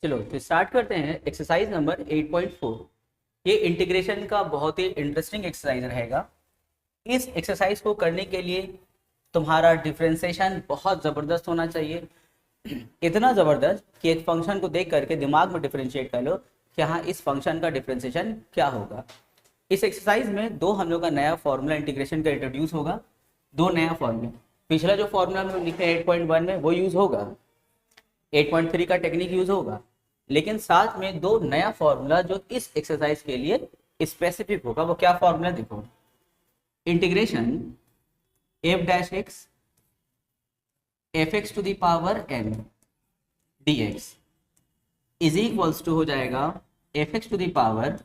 चलो तो स्टार्ट करते हैं एक्सरसाइज नंबर 8.4। ये इंटीग्रेशन का बहुत ही इंटरेस्टिंग एक्सरसाइज रहेगा। इस एक्सरसाइज को करने के लिए तुम्हारा डिफरेंशिएशन बहुत ज़बरदस्त होना चाहिए। इतना ज़बरदस्त कि एक फंक्शन को देख करके दिमाग में डिफरेंशिएट कर लो कि हाँ इस फंक्शन का डिफरेंशिएशन क्या होगा। इस एक्सरसाइज में दो हम लोग का नया फॉर्मूला इंटीग्रेशन का इंट्रोड्यूस होगा। दो नया फॉर्मूला, पिछला जो फॉर्मूला हम लोग लिखे 8.1 में वो यूज़ होगा, 8.3 का टेक्निक यूज होगा, लेकिन साथ में दो नया फॉर्मूला जो इस एक्सरसाइज के लिए स्पेसिफिक होगा। वो क्या फॉर्मूला देखो, integration f dash x f x to the power n d x is equals to हो जाएगा f x to the power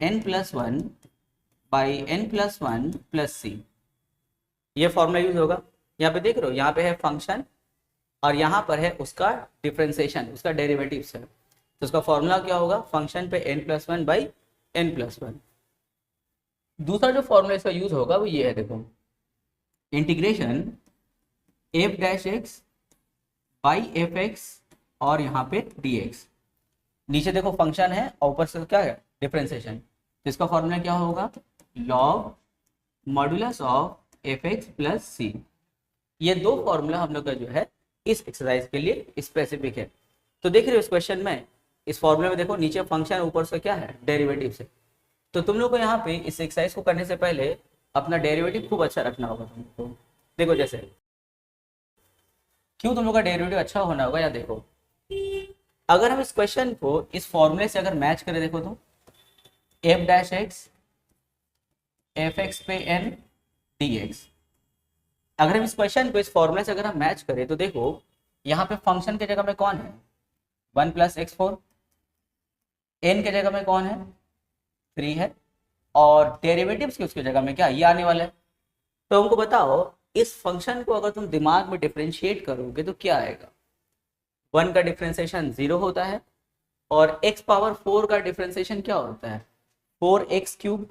n plus one by n plus one plus c. ये formula use होगा। यहाँ पे देख रहे हो, यहाँ पे है फंक्शन और यहाँ पर है उसका डिफरेंशिएशन, उसका डेरिवेटिव्स है। तो उसका फॉर्मूला क्या होगा, फंक्शन पे n plus one by n plus one. दूसरा जो फॉर्मूला इसका यूज होगा वो ये है, देखो integration f dash x by f x और यहाँ पे डी एक्स। नीचे देखो फंक्शन है और ऊपर से क्या है डिफरेंशिएशन। तो इसका फॉर्मूला क्या होगा, log modulus of f x plus c. ये दो फॉर्मूला हम लोग का जो है इस एक्सरसाइज के लिए स्पेसिफिक है। तो देख रहे हो इस क्वेश्चन में, इस फॉर्मूले में देखो नीचे फंक्शन ऊपर से क्या है डेरिवेटिव से। तो तुम लोग को यहाँ पे इस एक्सरसाइज को करने से पहले अपना डेरिवेटिव खूब अच्छा रखना होगा तुमको। देखो जैसे क्यों तुम लोग का डेरिवेटिव अच्छा होना होगा, या देखो अगर हम इस क्वेश्चन को इस फॉर्मूले से अगर मैच करें, देखो तो F dash x f x पे एन डी एक्स। अगर हम इस क्वेश्चन को इस फॉर्मूले से अगर हम मैच करें तो देखो यहाँ पे फंक्शन के जगह में कौन है, one plus x four. N के जगह में कौन है, थ्री है। और डेरिवेटिव्स की उसके जगह में क्या ये आने वाला है। तो हमको बताओ इस फंक्शन को अगर तुम दिमाग में डिफरेंशिएट करोगे तो क्या आएगा। वन का डिफरेंशिएशन जीरो होता है और एक्स पावर फोर का डिफरेंशिएशन क्या होता है, फोर एक्स क्यूब।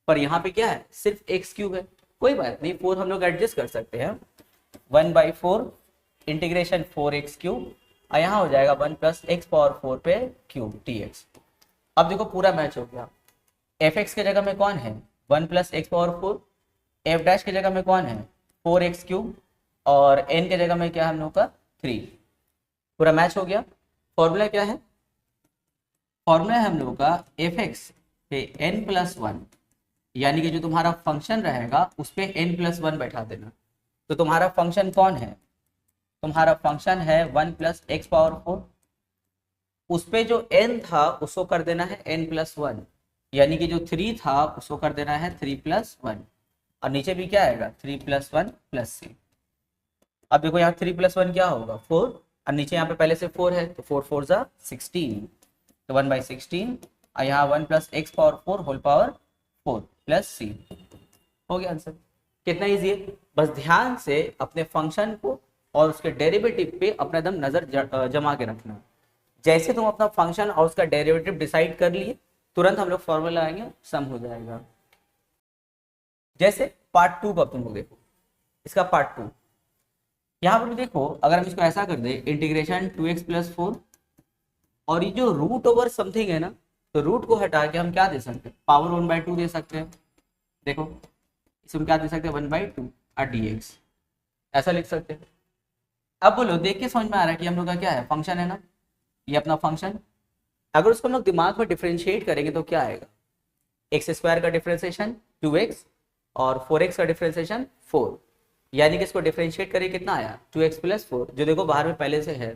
पर यहाँ पे क्या है, सिर्फ एक्स क्यूब है। कोई बात नहीं, फोर हम लोग एडजस्ट कर सकते हैं। One by four integration four x cube और यहाँ हो जाएगा one plus x power four पे क्यूब टी एक्स। अब देखो पूरा मैच हो गया। एफ एक्स के जगह में कौन है, one plus x power four. F dash के जगह में कौन है, फोर एक्स क्यूब। और एन के जगह में क्या है हम लोग का, थ्री। पूरा मैच हो गया। फॉर्मूला क्या है, फॉर्मूला है हम लोग का एफ एक्स पे एन प्लस वन, यानी कि जो तुम्हारा फंक्शन रहेगा उस पर एन प्लस वन बैठा देना। तो तुम्हारा फंक्शन कौन है, तुम्हारा फंक्शन है one plus x power four. उस पर जो एन था उसको कर देना है एन प्लस वन, यानी कि जो थ्री था उसको कर देना है थ्री प्लस वन। और नीचे भी क्या आएगा, थ्री प्लस वन प्लस सी। अब देखो यहाँ थ्री प्लस वन क्या होगा, फोर। और नीचे यहाँ पे पहले से फोर है तो फोर फोर जा 16, तो वन बाई 16। और यहाँ one plus x power four whole power four plus c. हो गया आंसर। कितना इजी है, बस ध्यान से अपने फंक्शन को और उसके डेरिवेटिव पे अपना एकदम नजर जमा के रखना। जैसे तुम अपना फंक्शन और उसका डेरिवेटिव डिसाइड कर लिए, तुरंत हम लोग फॉर्मूला आएंगे, सम हो जाएगा। जैसे पार्ट टू का तुम लोग देखो, इसका पार्ट टू यहाँ पर भी देखो। अगर हम इसको ऐसा कर दे integration two x plus four, और ये जो रूट ओवर समथिंग है ना, तो रूट को हटा के हम क्या दे सकते हैं, पावर वन बाई टू दे सकते हैं। देखो इसमें क्या दे सकते हैं, वन बाई टू और डी एक्स, ऐसा लिख सकते हैं। अब बोलो, देख के समझ में आ रहा है कि हम लोग का क्या है, फंक्शन है ना, ये अपना फंक्शन। अगर उसको हम लोग दिमाग में डिफरेंशिएट करेंगे तो क्या आएगा, एक्स स्क्वायर का डिफरेंशिएशन टू एक्स और फोर एक्स का डिफरेंशिएशन फोर, यानी कि इसको डिफरेंशिएट करें कितना आया, टू एक्स प्लस फोर, जो देखो बाहर में पहले से है।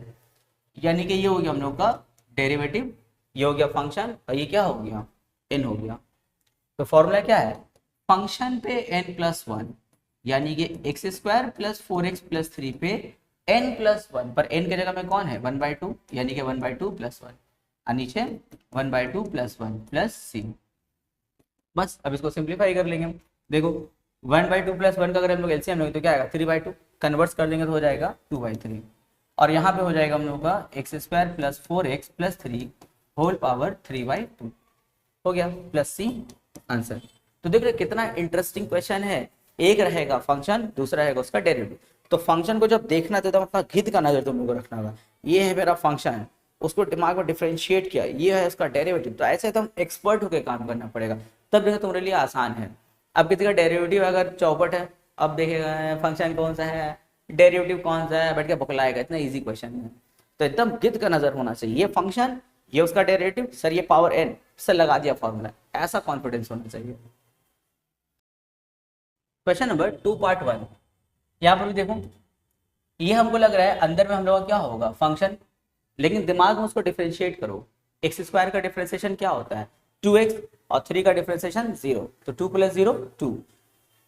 यानी कि ये हो गया हम लोग का डेरिवेटिव, ये हो गया फंक्शन और ये क्या हो गया, एन हो गया। तो फॉर्मूला क्या है, फंक्शन पे एन प्लस वन, यानी कि x square plus four x plus three पे एन प्लस वन, पर एन के जगह में कौन है, वन बाई टू, यानी कि one by two plus one, और नीचे one by two plus one plus c. बस अब इसको सिंप्लीफाई कर लेंगे हम। देखो one by two plus one का अगर हम लोग एलसीएम लेंगे तो क्या आएगा, थ्री बाई टू। कन्वर्ट कर देंगे तो हो जाएगा टू बाई थ्री। और यहाँ पे हो जाएगा हम लोग का x square plus four x plus three whole power three by two, हो गया प्लस सी आंसर। तो देख रहे कितना इंटरेस्टिंग क्वेश्चन है। एक रहेगा फंक्शन, दूसरा रहेगा उसका डेरिवेटिव। तो फंक्शन को जब देखना तो अपना घित का नजर तुम लोग को रखना होगा। ये है मेरा फंक्शन, उसको दिमाग में डिफरेंशिएट किया, ये है उसका डेरिवेटिव, तो ऐसे तो हम एक्सपर्ट होकर काम करना पड़ेगा, तब देखो तुम्हारे लिए आसान है। अब किसी का डेरिवेटिव अगर चौपट है, अब देखेगा फंक्शन कौन सा है, डेरिवेटिव कौन सा है, बैठ के बकलाएगा, इतना इजी क्वेश्चन है। तो एकदम गिद्ध का नजर होना चाहिए, ये फंक्शन, ये उसका डेरिवेटिव, सर ये पावर n से लगा दिया फॉर्मूला, ऐसा कॉन्फिडेंस होना चाहिए। क्वेश्चन नंबर 2 पार्ट 1, यहाँ पर भी देखो, ये हमको लग रहा है अंदर में हम लोग का क्या होगा फंक्शन, लेकिन दिमाग में उसको डिफरेंशिएट करो। एक्स स्क्वायर का डिफरेंशिएशन क्या होता है 2x, और 3 का डिफरेंशिएशन 0, तो 2 + 0 2,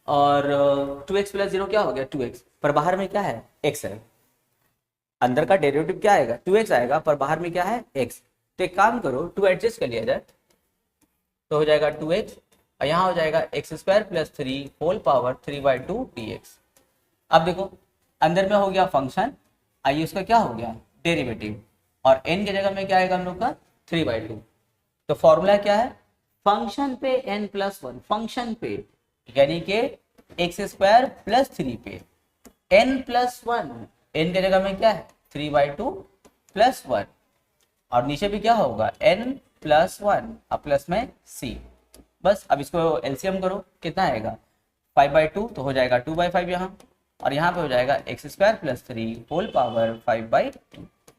और 2x + 0 क्या हो गया 2x, पर बाहर में क्या है x है, अंदर का डेरिवेटिव क्या आएगा 2x आएगा, पर बाहर में क्या है x। तो एक काम करो 2 एडजस्ट कर लिया जाए, तो हो जाएगा 2x, और यहाँ हो जाएगा x² + 3 होल पावर 3/2 dx। अब देखो अंदर में हो गया फंक्शन, आइए उसका क्या हो गया डेरिवेटिव, और n की जगह में क्या आएगा हम लोग का 3/2। तो फॉर्मूला क्या है, फंक्शन पे n+1, फंक्शन पे यानी कि x² + 3 पे n+1, n की जगह में क्या है 3/2 + 1, और नीचे भी क्या होगा n+1 अब प्लस में c। बस अब इसको एलसीएम करो, कितना आएगा 5/2, तो हो जाएगा 2/5 यहाँ, और यहाँ पे हो जाएगा x² + 3 whole power 5/2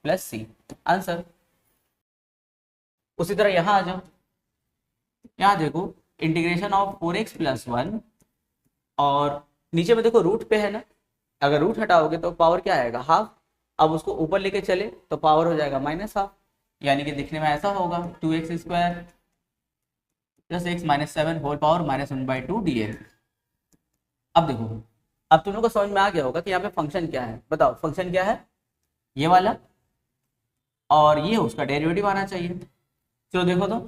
+ c, answer. उसी तरह यहाँ आ जाओ, यहाँ देखो इंटीग्रेशन ऑफ 4x + 1, और नीचे में देखो रूट पे है ना, अगर रूट हटाओगे तो पावर क्या आएगा हाफ, अब उसको ऊपर लेके चले तो पावर हो जाएगा -हाफ, यानी कि दिखने में ऐसा होगा 2x² + x - 7 whole power -1/2 dx। अब देखो, अब तुम लोग को समझ में आ गया होगा कि यहाँ पे फंक्शन क्या है, बताओ फंक्शन क्या है, ये वाला, और ये उसका डेरिवेटिव आना चाहिए। चलो देखो तो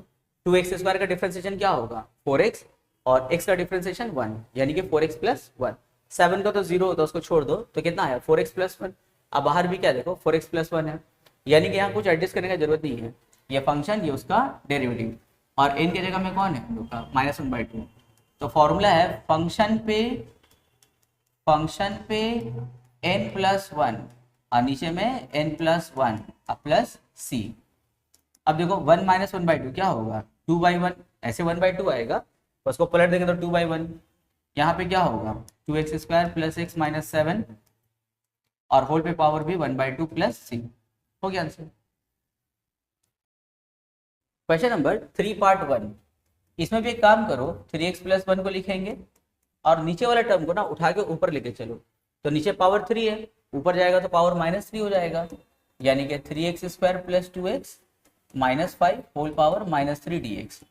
2x² का डिफरेंशिएशन क्या होगा 4x, और x का डिफरेंशिएशन 1, यानी कि 4x + 1, 7 का तो 0 होता है उसको छोड़ दो, तो कितना है 4x + 1, अब बाहर भी क्या देखो 4x + 1 है, यानी कि यहाँ कुछ एडजस्ट करने की जरूरत नहीं है, ये फंक्शन ये उसका डेरिवेटिव, और n की जगह में कौन है हम लोग का -1/2। तो फॉर्मूला है फंक्शन पे n+1, और नीचे में n+1 प्लस c। अब देखो 1 - 1/2 क्या होगा 2/1, ऐसे 1/2 आएगा, तो उसको पलट देंगे तो 2/1, यहाँ पे क्या होगा 2x² + x - 7, और होल पे पावर भी 1/2 + c, हो गया आंसर। क्वेश्चन नंबर 3 पार्ट 1, इसमें भी एक काम करो 3x + 1 को लिखेंगे, और नीचे वाला टर्म को ना उठा के ऊपर लेके चलो, तो नीचे पावर 3 है, ऊपर जाएगा तो पावर -3 हो जाएगा, यानी कि 3x² + 2x - 5 whole power -3 dx।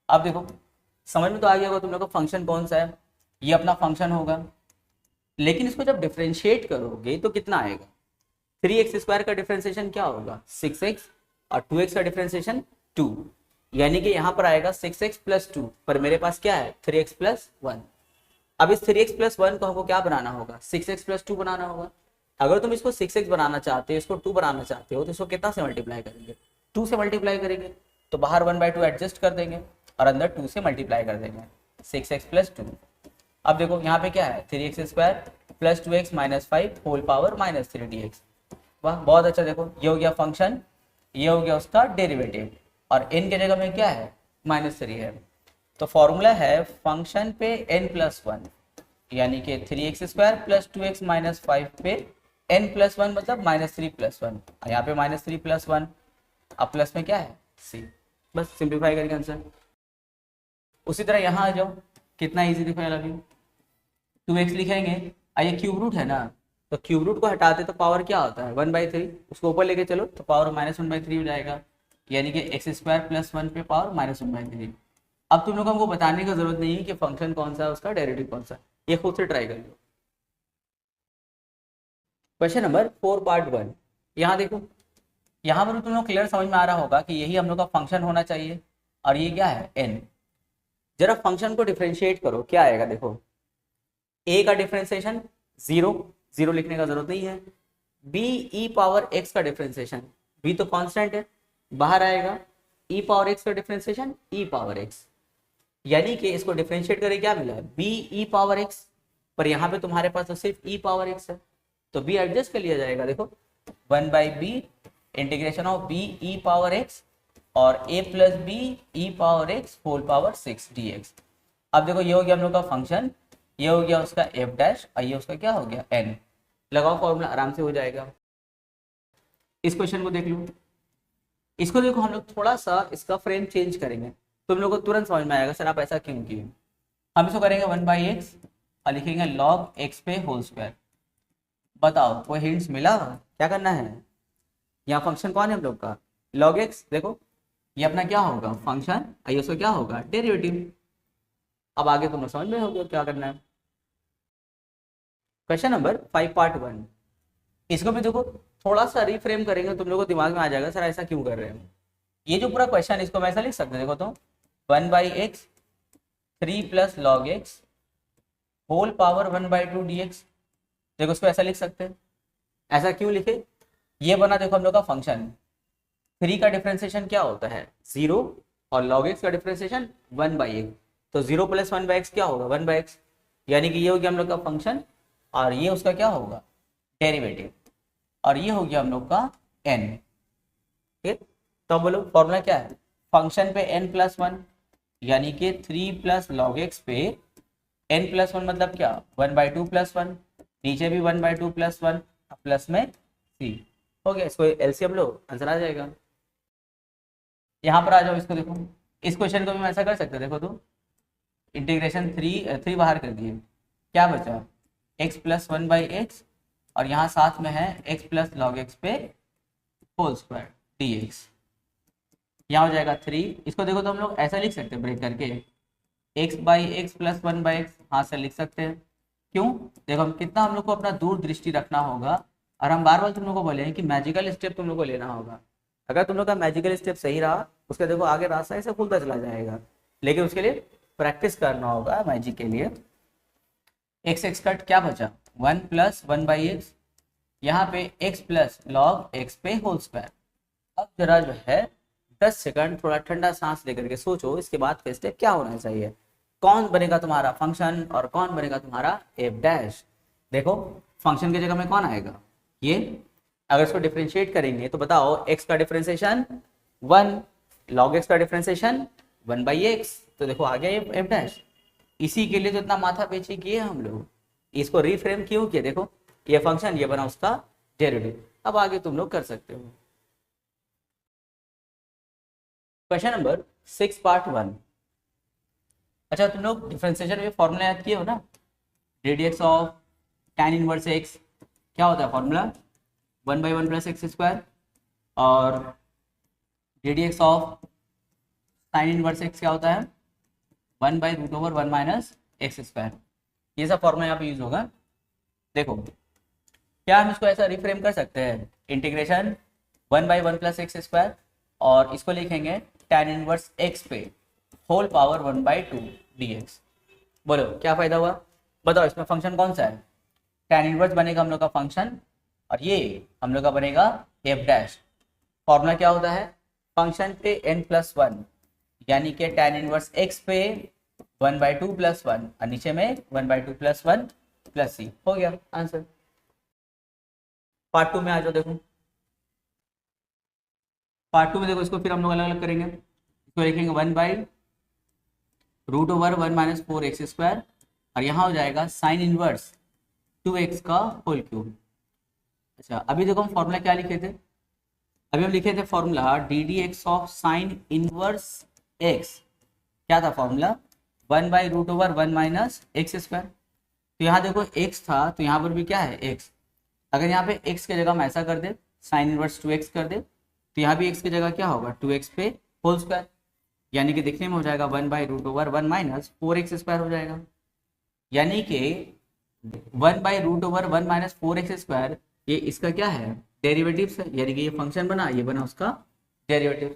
अब देखो समझ में तो आ गया होगा तुम लोग को फंक्शन कौन सा है, ये अपना फंक्शन होगा, लेकिन इसको जब डिफरेंशिएट करोगे तो कितना आएगा 3x² का डिफरेंशिएशन क्या होगा 6x, और 2x का डिफरेंशिएशन 2, यानी कि यहाँ पर आएगा 6x + 2, पर मेरे पास क्या है 3x + 1। अब इस 3x + 1 को हमको क्या बनाना होगा 6x + 2 बनाना होगा। अगर तुम इसको 6x बनाना चाहते हो, इसको 2 बनाना चाहते हो, तो इसको कितना से मल्टीप्लाई करेंगे 2 से मल्टीप्लाई करेंगे, तो बाहर 1/2 एडजस्ट कर देंगे, और अंदर 2 से मल्टीप्लाई कर देंगे 6x + 2। अब देखो यहाँ पे क्या है 3x² + 2x - 5 whole power -3 dx। वाह बहुत अच्छा, देखो ये हो गया फंक्शन, ये हो गया उसका डेरिवेटिव, और n के जगह में क्या है -3 है। तो फॉर्मूला है फंक्शन पे n+1, यानी कि 3x² + 2x - 5 पे n+1 मतलब -3 + 1, यहाँ पे -3 + 1, अब प्लस में क्या है c, बस सिंप्लीफाई करके आंसर। उसी तरह यहाँ आ जाओ, कितना इजी दिखाया अभी, 2x लिखेंगे, ये क्यूब रूट है ना, तो क्यूब रूट को हटाते तो पावर क्या होता है 1/3, उसको ऊपर लेके चलो तो पावर -1/3 हो जाएगा, यानी कि x² + 1 पे पावर -1/3। अब तुम लोग को हमको बताने की जरूरत नहीं है कि फंक्शन कौन सा है, उसका डेरिवेटिव कौन सा, ये खुद से ट्राई कर लो। क्वेश्चन नंबर 4 पार्ट 1, यहाँ देखो, यहाँ पर तुम लोग क्लियर समझ में आ रहा होगा कि यही हम लोग का फंक्शन होना चाहिए, और ये क्या है n। जरा फंक्शन को डिफरेंशिएट करो, क्या आएगा देखो, a का डिफरेंशिएशन 0, 0 लिखने का जरूरत नहीं है, b e⁻x का डिफरेंशिएशन, b तो कांस्टेंट है, बाहर आएगा e⁻x का डिफरेंशिएशन e⁻x, यानी कि इसको डिफरेंशिएट करके क्या मिला b e⁻x, पर यहाँ पे तुम्हारे पास तो सिर्फ e⁻x है, तो b एडजस्ट कर लिया जाएगा, देखो 1/b integration of b e power x और a plus b e power x whole power 6 dx। अब देखो ये हो गया हम लोग का फंक्शन, ये हो गया उसका f डैश और ये उसका क्या हो गया n। लगाओ फॉर्मूला, आराम से हो जाएगा। इस क्वेश्चन को देख लो, इसको देखो हम लोग थोड़ा सा इसका फ्रेम चेंज करेंगे, तुम लोग को तुरंत समझ में आएगा सर आप ऐसा क्यों किए। हम इसको करेंगे 1/x और लिखेंगे log x पे होल स्क्वायर। बताओ कोई हिंट्स मिला, क्या करना है? यहाँ फंक्शन कौन है हम लोग का? log x। देखो ये अपना क्या होगा फंक्शन, आई उसका क्या होगा डेरिवेटिव। अब आगे तुम लोग समझ में हो गया क्या करना है। क्वेश्चन नंबर 5 पार्ट 1, इसको भी देखो थोड़ा सा रिफ्रेम करेंगे, तुम लोगों को दिमाग में आ जाएगा सर ऐसा क्यों कर रहे हैं। ये जो पूरा क्वेश्चन है इसको मैं ऐसा लिख सकते हैं, देखो तो 1/x 3 plus log x whole power 1/2 dx। देखो इसको ऐसा लिख सकते हैं। ऐसा क्यों लिखे? ये बना देखो हम लोग का फंक्शन, 3 का डिफरेंशिएशन क्या होता है 0 और log x का डिफरेंशिएशन 1/x, तो 0 प्लस 1/x क्या होगा 1/x, यानी कि ये हो गया हम लोग का फंक्शन और ये उसका क्या होगा डेरिवेटिव, और ये हो गया हम लोग का n। ठीक, तो बोलो फॉर्मूला क्या है, फंक्शन पे n प्लस 1 यानी कि 3 प्लस लॉग एक्स पे n प्लस 1 मतलब क्या 1/2 प्लस 1, नीचे भी 1/2 प्लस 1 प्लस में c हो गया। इसको एलसीएम लो, आंसर आ जाएगा। यहाँ पर आ जाओ, इसको देखो, इस क्वेश्चन को भी हम ऐसा कर सकते हैं। देखो तो इंटीग्रेशन 3 बाहर कर दिए, क्या बचा x प्लस 1/x और यहाँ साथ में है x प्लस लॉग एक्स पे होल स्क्वायर dx। यहाँ हो जाएगा 3, इसको देखो तो हम लोग ऐसा लिख सकते हैं ब्रेक करके x/x प्लस 1/x, हाँ से लिख सकते हैं। क्यों? देखो हम कितना हम लोग को अपना दूर दृष्टि रखना होगा, और हम बार बार तुम लोग को बोले हैं कि मैजिकल स्टेप तुम लोग को लेना होगा। अगर तुम लोग का मैजिकल स्टेप सही रहा उसका देखो आगे रास्ता ऐसे खुलता चला जाएगा, लेकिन उसके लिए प्रैक्टिस करना होगा मैजिक के लिए। x कट क्या बचा 1 प्लस 1/x, यहाँ पे x प्लस लॉग एक्स पे होल स्क्वायर। अब जरा जो है 10 सेकंड थोड़ा ठंडा सांस लेकर के सोचो इसके बाद का स्टेप क्या होना चाहिए, कौन बनेगा तुम्हारा फंक्शन और कौन बनेगा तुम्हारा f डैश। देखो फंक्शन की जगह में कौन आएगा ये, अगर इसको डिफरेंशिएट करेंगे तो बताओ x का डिफरेंशिएशन 1, log x का डिफरेंशिएशन 1/x, तो देखो आ गया ये f डैश। इसी के लिए तो इतना माथा पेची किए हम लोग, इसको रिफ्रेम क्यों किया, देखो ये फंक्शन ये बना उसका डेरिवेटिव। अब आगे तुम लोग कर सकते हो। Question number 6 part 1। अच्छा तुम लोग डिफरेंशिएशन में फॉर्मूला याद किए हो ना, रेडियक्स ऑफ tan इनवर्स x क्या होता है फॉर्मूला 1/1 प्लस एक्स स्क्वायर, और रेडियक्स ऑफ साइन इनवर्स x क्या होता है 1/√1 माइनस एक्स स्क्वायर। ये सब फॉर्मूला यहाँ पे यूज होगा। देखो क्या हम इसको ऐसा रिफ्रेम कर सकते हैं, इंटीग्रेशन 1/1 प्लस एक्स स्क्वायर और इसको लिखेंगे tan इनवर्स x पे होल पावर 1/2 dx। बोलो क्या फायदा हुआ, बताओ इसमें फंक्शन कौन सा है, tan इनवर्स बनेगा हम लोग का फंक्शन और ये हम लोग का बनेगा f डैश। फॉर्मूला क्या होता है, फंक्शन पे n प्लस 1 यानी कि tan इनवर्स x पे 1/2 प्लस 1 और नीचे में 1/2 प्लस 1 प्लस c, हो गया आंसर। पार्ट 2 में आ जाओ, देखो पार्ट 2 में देखो इसको फिर हम लोग अलग अलग करेंगे। इसको लिखेंगे 1/√1 माइनस 4x स्क्वायर और यहाँ हो जाएगा साइन इनवर्स 2x का होल क्यूब। अच्छा अभी देखो हम फॉर्मूला क्या लिखे थे, अभी हम लिखे थे formula ddx of sine inverse x, क्या था फॉर्मूला 1/√1 माइनस एक्स स्क्वायर। तो यहाँ देखो x था तो यहाँ पर भी क्या है x, अगर यहाँ पे x की जगह हम ऐसा कर दे साइन इनवर्स 2x कर दे तो यहाँ भी x की जगह क्या होगा 2x पे होल स्क्वायर, यानी कि दिखने में हो जाएगा 1/√1 माइनस 4x स्क्वायर हो जाएगा, यानी कि 1/√1 माइनस 4x स्क्वायर ये इसका क्या है डेरिवेटिव है, यानी कि ये फंक्शन बना ये बना उसका डेरिवेटिव।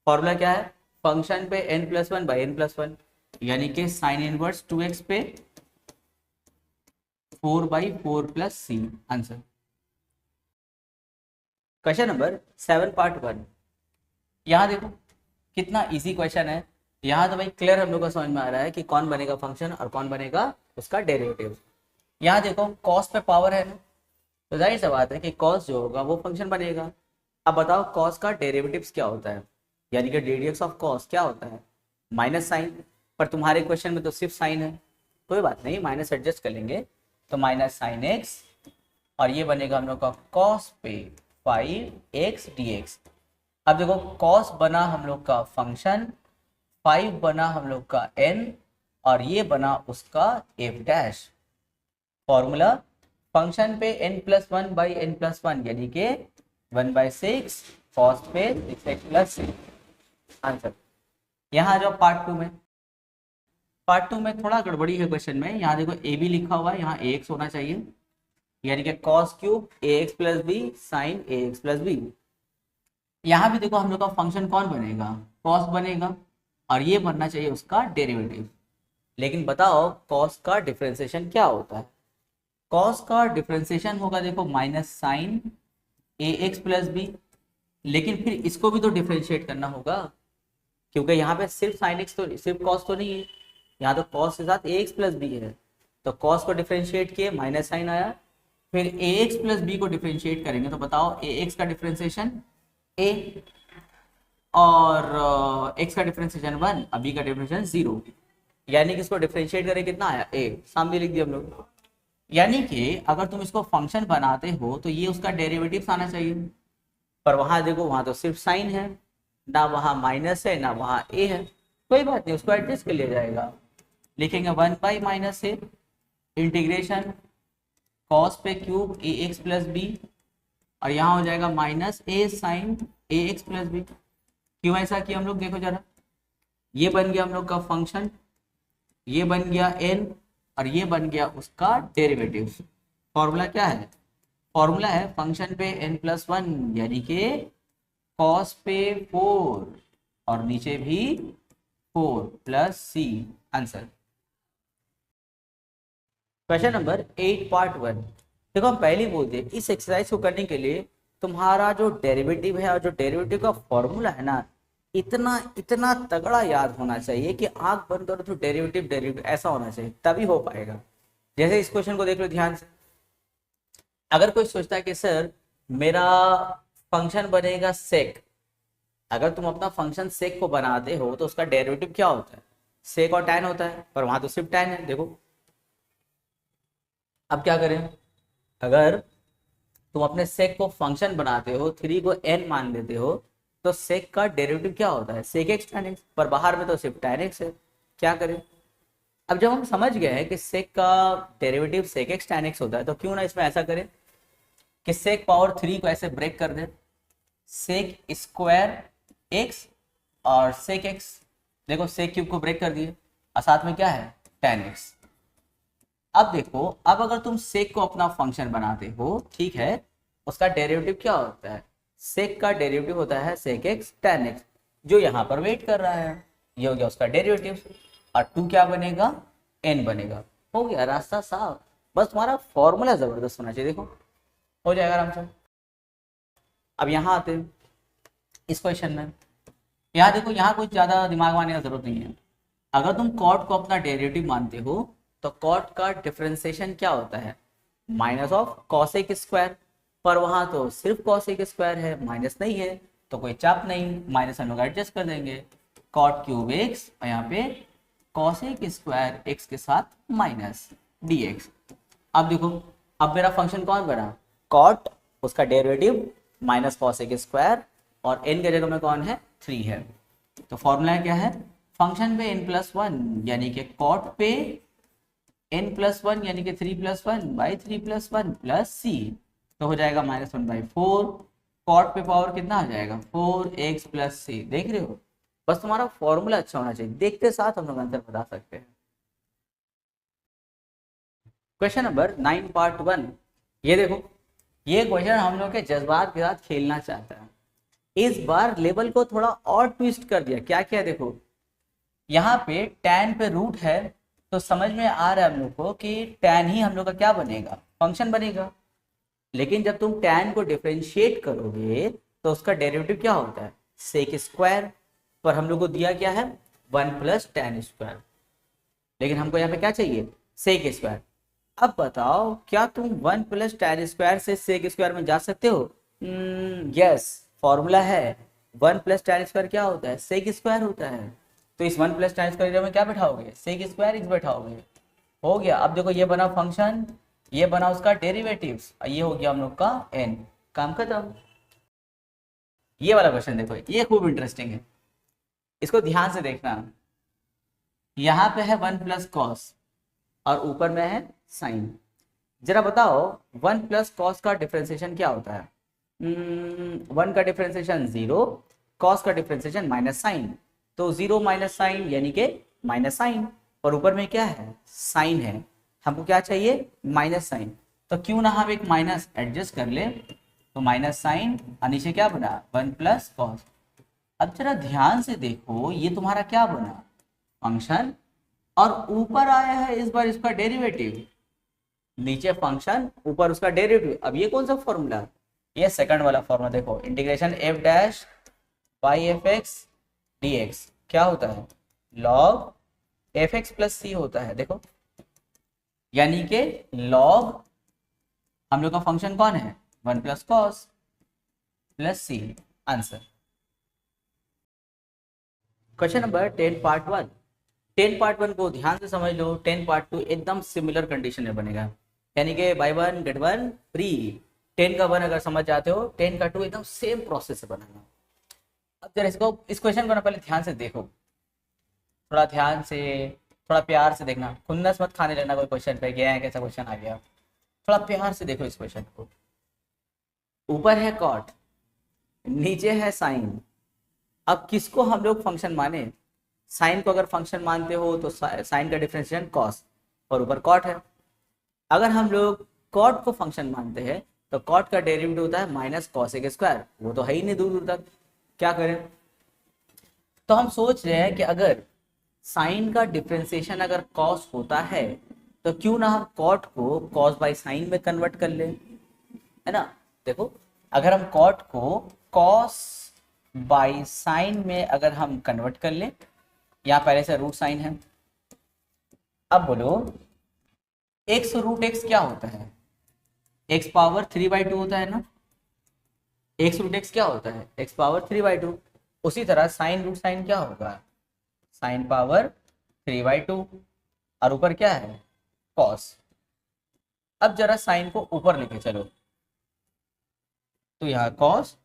फॉर्मूला क्या है, फंक्शन पे n plus 1 by n plus 1 यानी कि साइन इनवर्स 2x पे 4/4 plus c, answer. Question number 7 part 1। यहाँ देखो कितना इजी क्वेश्चन है, यहाँ तो भाई क्लियर हम लोग को समझ में आ रहा है कि कौन बनेगा फंक्शन और कौन बनेगा उसका डेरिवेटिव। यहाँ देखो कॉस पे पावर है ना, तो जाहिर सी बात है कि कॉस जो होगा वो फंक्शन बनेगा, अब बताओ कॉस का डेरिवेटिव्स क्या होता है, यानी कि ddx ऑफ कॉस क्या होता है, माइनस साइन। पर तुम्हारे क्वेश्चन में तो सिर्फ साइन है, कोई बात नहीं, माइनस एडजस्ट कर लेंगे। तो माइनस साइन एक्स, और ये बनेगा हम लोग का कॉस पे 5x dx। अब देखो कॉस बना हम लोग का फंक्शन, 5 बना हम लोग का n, और ये बना उसका f डैश। फॉर्मूला फंक्शन पे n+1/n+1 यानी कि 1/6 कॉस पे 6x+6 आंसर। यहाँ जो पार्ट टू में थोड़ा गड़बड़ी है क्वेश्चन में। यहाँ देखो ए बी लिखा हुआ है, यहाँ ax होना चाहिए, यानी कि cos cube ax plus b sine ax plus b. यहाँ भी देखो हम लोग का फंक्शन कौन बनेगा, कॉस बनेगा, और ये बनना चाहिए उसका डेरिवेटिव। लेकिन बताओ कॉस का डिफरेंशिएशन क्या होता है। कॉस का डिफरेंशिएशन होगा देखो minus sine ax plus b, लेकिन फिर इसको भी तो डिफरेंशिएट करना होगा, क्योंकि यहाँ पे सिर्फ साइन एक्स तो सिर्फ कॉस तो नहीं है, यहाँ तो कॉस के साथ ax प्लस बी है। तो कॉस को डिफरेंशिएट किए माइनस साइन आया, फिर ax प्लस बी को डिफरेंशिएट करेंगे तो बताओ ax का डिफरेंशिएशन a, और x का डिफरेंशिएशन 1, और b का डिफरेंशिएशन 0, यानी कि इसको डिफरेंशिएट करें कितना आया a, सामने लिख दिया हम लोग। यानी कि अगर तुम इसको फंक्शन बनाते हो तो ये उसका डेरिवेटिव्स आना चाहिए, पर वहां देखो वहां तो सिर्फ साइन है, ना वहां माइनस है ना वहां a है। कोई बात नहीं, उसको एडजस्ट कर लिया जाएगा। लिखेंगे 1/-a इंटीग्रेशन कॉस पे क्यूब ax प्लस बी, और यहाँ हो जाएगा minus a sine ax plus b. क्यों ऐसा किया हम लोग, देखो जरा, ये बन गया हम लोग का फंक्शन, ये बन गया n, और ये बन गया उसका डेरिवेटिव। फॉर्मूला क्या है, फॉर्मूला है फंक्शन पे n+1 यानी कि कॉस पे 4, और नीचे भी 4 plus c answer. Question number 8 part 1। देखो हम पहले ही बोलते हैं इस एक्सरसाइज को करने के लिए तुम्हारा जो डेरिवेटिव है और जो डेरिवेटिव का फॉर्मूला है ना, इतना इतना तगड़ा याद होना चाहिए कि आंख बंद करो तो डेरिवेटिव डेरिवेटिव ऐसा होना चाहिए, तभी हो पाएगा। जैसे इस क्वेश्चन को देख लो ध्यान से। अगर कोई सोचता है कि सर मेरा फंक्शन बनेगा सेक, अगर तुम अपना फंक्शन सेक को बनाते हो तो उसका डेरिवेटिव क्या होता है, सेक और टैन होता है, पर वहां तो सिर्फ टैन है। देखो अब क्या करें, अगर तुम अपने सेक को फंक्शन बनाते हो, 3 को n मान लेते हो, तो सेक का डेरिवेटिव क्या होता है, सेक एक्स टैन एक्स, पर बाहर में तो सिर्फ टैन एक्स है। क्या करें, अब जब हम समझ गए हैं कि सेक का derivative sec x tan x होता है, तो क्यों ना इसमें ऐसा करें कि सेक पावर 3 को ऐसे ब्रेक कर दे, सेक स्क्वायर एक्स और सेक एक्स। देखो सेक क्यूब को ब्रेक कर दिए, और साथ में क्या है, टैन एक्स। अब देखो, अब अगर तुम सेक को अपना फंक्शन बनाते हो, ठीक है, उसका डेरिवेटिव क्या होता है, सेक का डेरिवेटिव होता है सेक एक्स टैन एक्स, जो यहाँ पर वेट कर रहा है, ये हो गया उसका डेरिवेटिव। और 2 क्या बनेगा, n बनेगा। हो गया रास्ता साफ, बस तुम्हारा फॉर्मूला जबरदस्त होना चाहिए। देखो हो जाएगा आराम से। अब यहाँ आते हैं इस क्वेश्चन में। यहाँ देखो, यहाँ कुछ ज्यादा दिमाग मारने का जरूरत नहीं है। अगर तुम कॉट को अपना डेरिवेटिव मानते हो तो कॉट का डिफरेंशिएशन क्या होता है, माइनस ऑफ कॉसेक स्क्वायर, पर वहां तो सिर्फ कॉसेक स्क्वायर है, माइनस नहीं है, तो कोई चाप नहीं, माइनस हम लोग एडजस्ट कर देंगे, कॉट क्यूब एक्स, और यहाँ पे कॉसेक स्क्वायर एक्स के साथ माइनस dx। अब देखो, अब मेरा फंक्शन कौन बना, कॉट, उसका डेरिवेटिव माइनस कॉसेक स्क्वायर, और n के जगह में कौन है, 3 है। तो फॉर्मूला क्या है, फंक्शन पे n+1 यानी कि कॉट पे n+1 यानी कि 3+1/3+1 प्लस c, तो हो जाएगा -1/4। कॉट पे पावर कितना आ जाएगा, 4x प्लस c। देख रहे हो, बस तुम्हारा फॉर्मूला अच्छा होना चाहिए, देखते साथ हम लोग आंसर बता सकते हैं। Question number 9 part 1। ये देखो, ये क्वेश्चन हम लोग के जज्बात के साथ खेलना चाहता है। इस बार लेवल को थोड़ा और ट्विस्ट कर दिया। क्या क्या, देखो यहाँ पे tan पे रूट है, तो समझ में आ रहा है हम लोग को कि tan ही हम लोग का क्या बनेगा, फंक्शन बनेगा। लेकिन जब तुम tan को डिफरेंशिएट करोगे तो उसका डेरिवेटिव क्या होता है, सेक स्क्वायर, पर हम लोग को दिया क्या है 1 प्लस tan स्क्वायर, लेकिन हमको यहाँ पे क्या चाहिए, सेक स्क्वायर। अब बताओ क्या तुम 1 प्लस tan स्क्वायर से सेक स्क्वायर में जा सकते हो, यस, फॉर्मूला है 1 + tan² क्या होता है, सेक स्क्वायर होता है। तो इस 1 + tan² में क्या बैठाओगे, सेक स्क्वायर x बैठाओगे। हो गया। अब देखो ये बना फंक्शन, ये बना उसका डेरिवेटिव्स, ये हो गया हम लोग का n, काम खत्म। ये वाला क्वेश्चन देखो, ये खूब इंटरेस्टिंग है, इसको ध्यान से देखना। यहाँ पे है 1 + cos और ऊपर में है साइन। जरा बताओ 1 + cos का डिफ्रेंसिएशन क्या होता है। 1 का डिफ्रेंसिएशन 0, cos का डिफ्रेंसिएशन माइनस साइन। तो 0 माइनस साइन यानी कि माइनस साइन, और ऊपर में क्या है, साइन है। हमको क्या चाहिए, माइनस साइन। तो क्यों ना हम एक माइनस एडजस्ट कर ले, तो माइनस साइन और नीचे क्या बना 1 + cos। अब जरा ध्यान से देखो, ये तुम्हारा क्या बना, फंक्शन, और ऊपर आया है इस बार इसका डेरिवेटिव। नीचे फंक्शन, ऊपर उसका डेरिवेटिव। अब ये कौन सा फॉर्मूला, ये सेकंड वाला फॉर्मूला देखो, इंटीग्रेशन f'/f(x) dx क्या होता है, log fx + c होता है। देखो यानी कि log हम लोग का फंक्शन कौन है, 1 + cos + c। Answer question number 10 part 1। 10 part 1 को ध्यान से समझ लो, 10 पार्ट 2 एकदम सिमिलर कंडीशन में बनेगा, यानी कि बाय 1 गेट 1 फ्री। 10 का 1 अगर समझ जाते हो, 10 का 2 एकदम सेम प्रोसेस से बनेगा। अब जरा इसको, इस क्वेश्चन को ना पहले ध्यान से देखो, थोड़ा ध्यान से, थोड़ा प्यार से देखना, खुन्नस मत खाने लगना कोई क्वेश्चन पे, गया है कैसा क्वेश्चन आ गया। थोड़ा प्यार से देखो इस क्वेश्चन को। ऊपर है कॉट, नीचे है साइन। अब किसको हम लोग फंक्शन माने, साइन को अगर फंक्शन मानते हो तो साइन का डिफरेंशिएशन कॉस, और ऊपर कॉट है। अगर हम लोग कॉट को फंक्शन मानते हैं तो कॉट का डेरिवेटिव होता है माइनस कॉसेक स्क्वायर, वो तो है ही नहीं दूर दूर तक, क्या करें। तो हम सोच रहे हैं कि अगर साइन का डिफरेंशिएशन अगर कॉस होता है तो क्यों ना हम कॉट को कॉस बाई साइन में कन्वर्ट कर ले, है ना। देखो अगर हम कॉट को कॉस बाई साइन में अगर हम कन्वर्ट कर ले, यहाँ पहले से रूट साइन है। अब बोलो x रूट x क्या होता है, x पावर 3/2 होता है ना। x रूट x क्या होता है, x पावर 3/2। उसी तरह साइन रूट साइन क्या होगा, साइन पावर 3/2, और ऊपर क्या है कॉस। अब जरा साइन को ऊपर लेके चलो, तो यहाँ कॉस,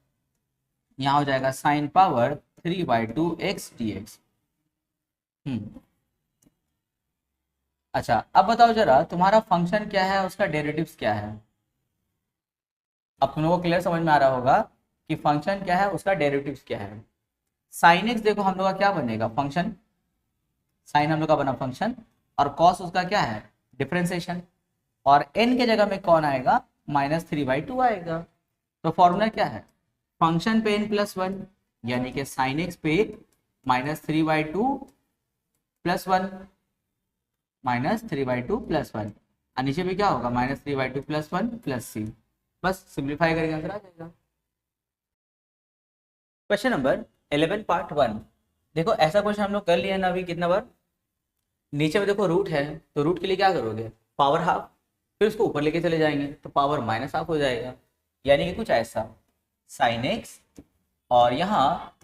यहाँ हो जाएगा साइन पावर 3/2 x dx। अच्छा अब बताओ जरा तुम्हारा फंक्शन क्या है, उसका डेरिवेटिव्स क्या है। अब तुम लोगों को क्लियर समझ में आ रहा होगा कि फंक्शन क्या है, उसका डेरिवेटिव्स क्या है। साइन एक्स देखो हम लोग का क्या बनेगा, फंक्शन, साइन हम लोग का बना फंक्शन, और कॉस उसका क्या है, डिफरेंशिएशन, और n के जगह में कौन आएगा, -3/2 आएगा। तो फॉर्मूला क्या है, फंक्शन पे n+1, यानी कि साइन एक्स पे -3/2 + 1, -3/2 + 1, और नीचे भी क्या होगा -3/2 + 1 + c। बस सिंप्लीफाई करके आंसर आ जाएगा। Question number 11 part 1। देखो ऐसा क्वेश्चन हम लोग कर लिया ना अभी कितना बार। नीचे में देखो रूट है, तो रूट के लिए क्या करोगे, पावर हाफ, फिर उसको ऊपर लेके चले जाएंगे तो पावर -हाफ हो जाएगा, यानी कि कुछ ऐसा साइन एक्स, और यहाँ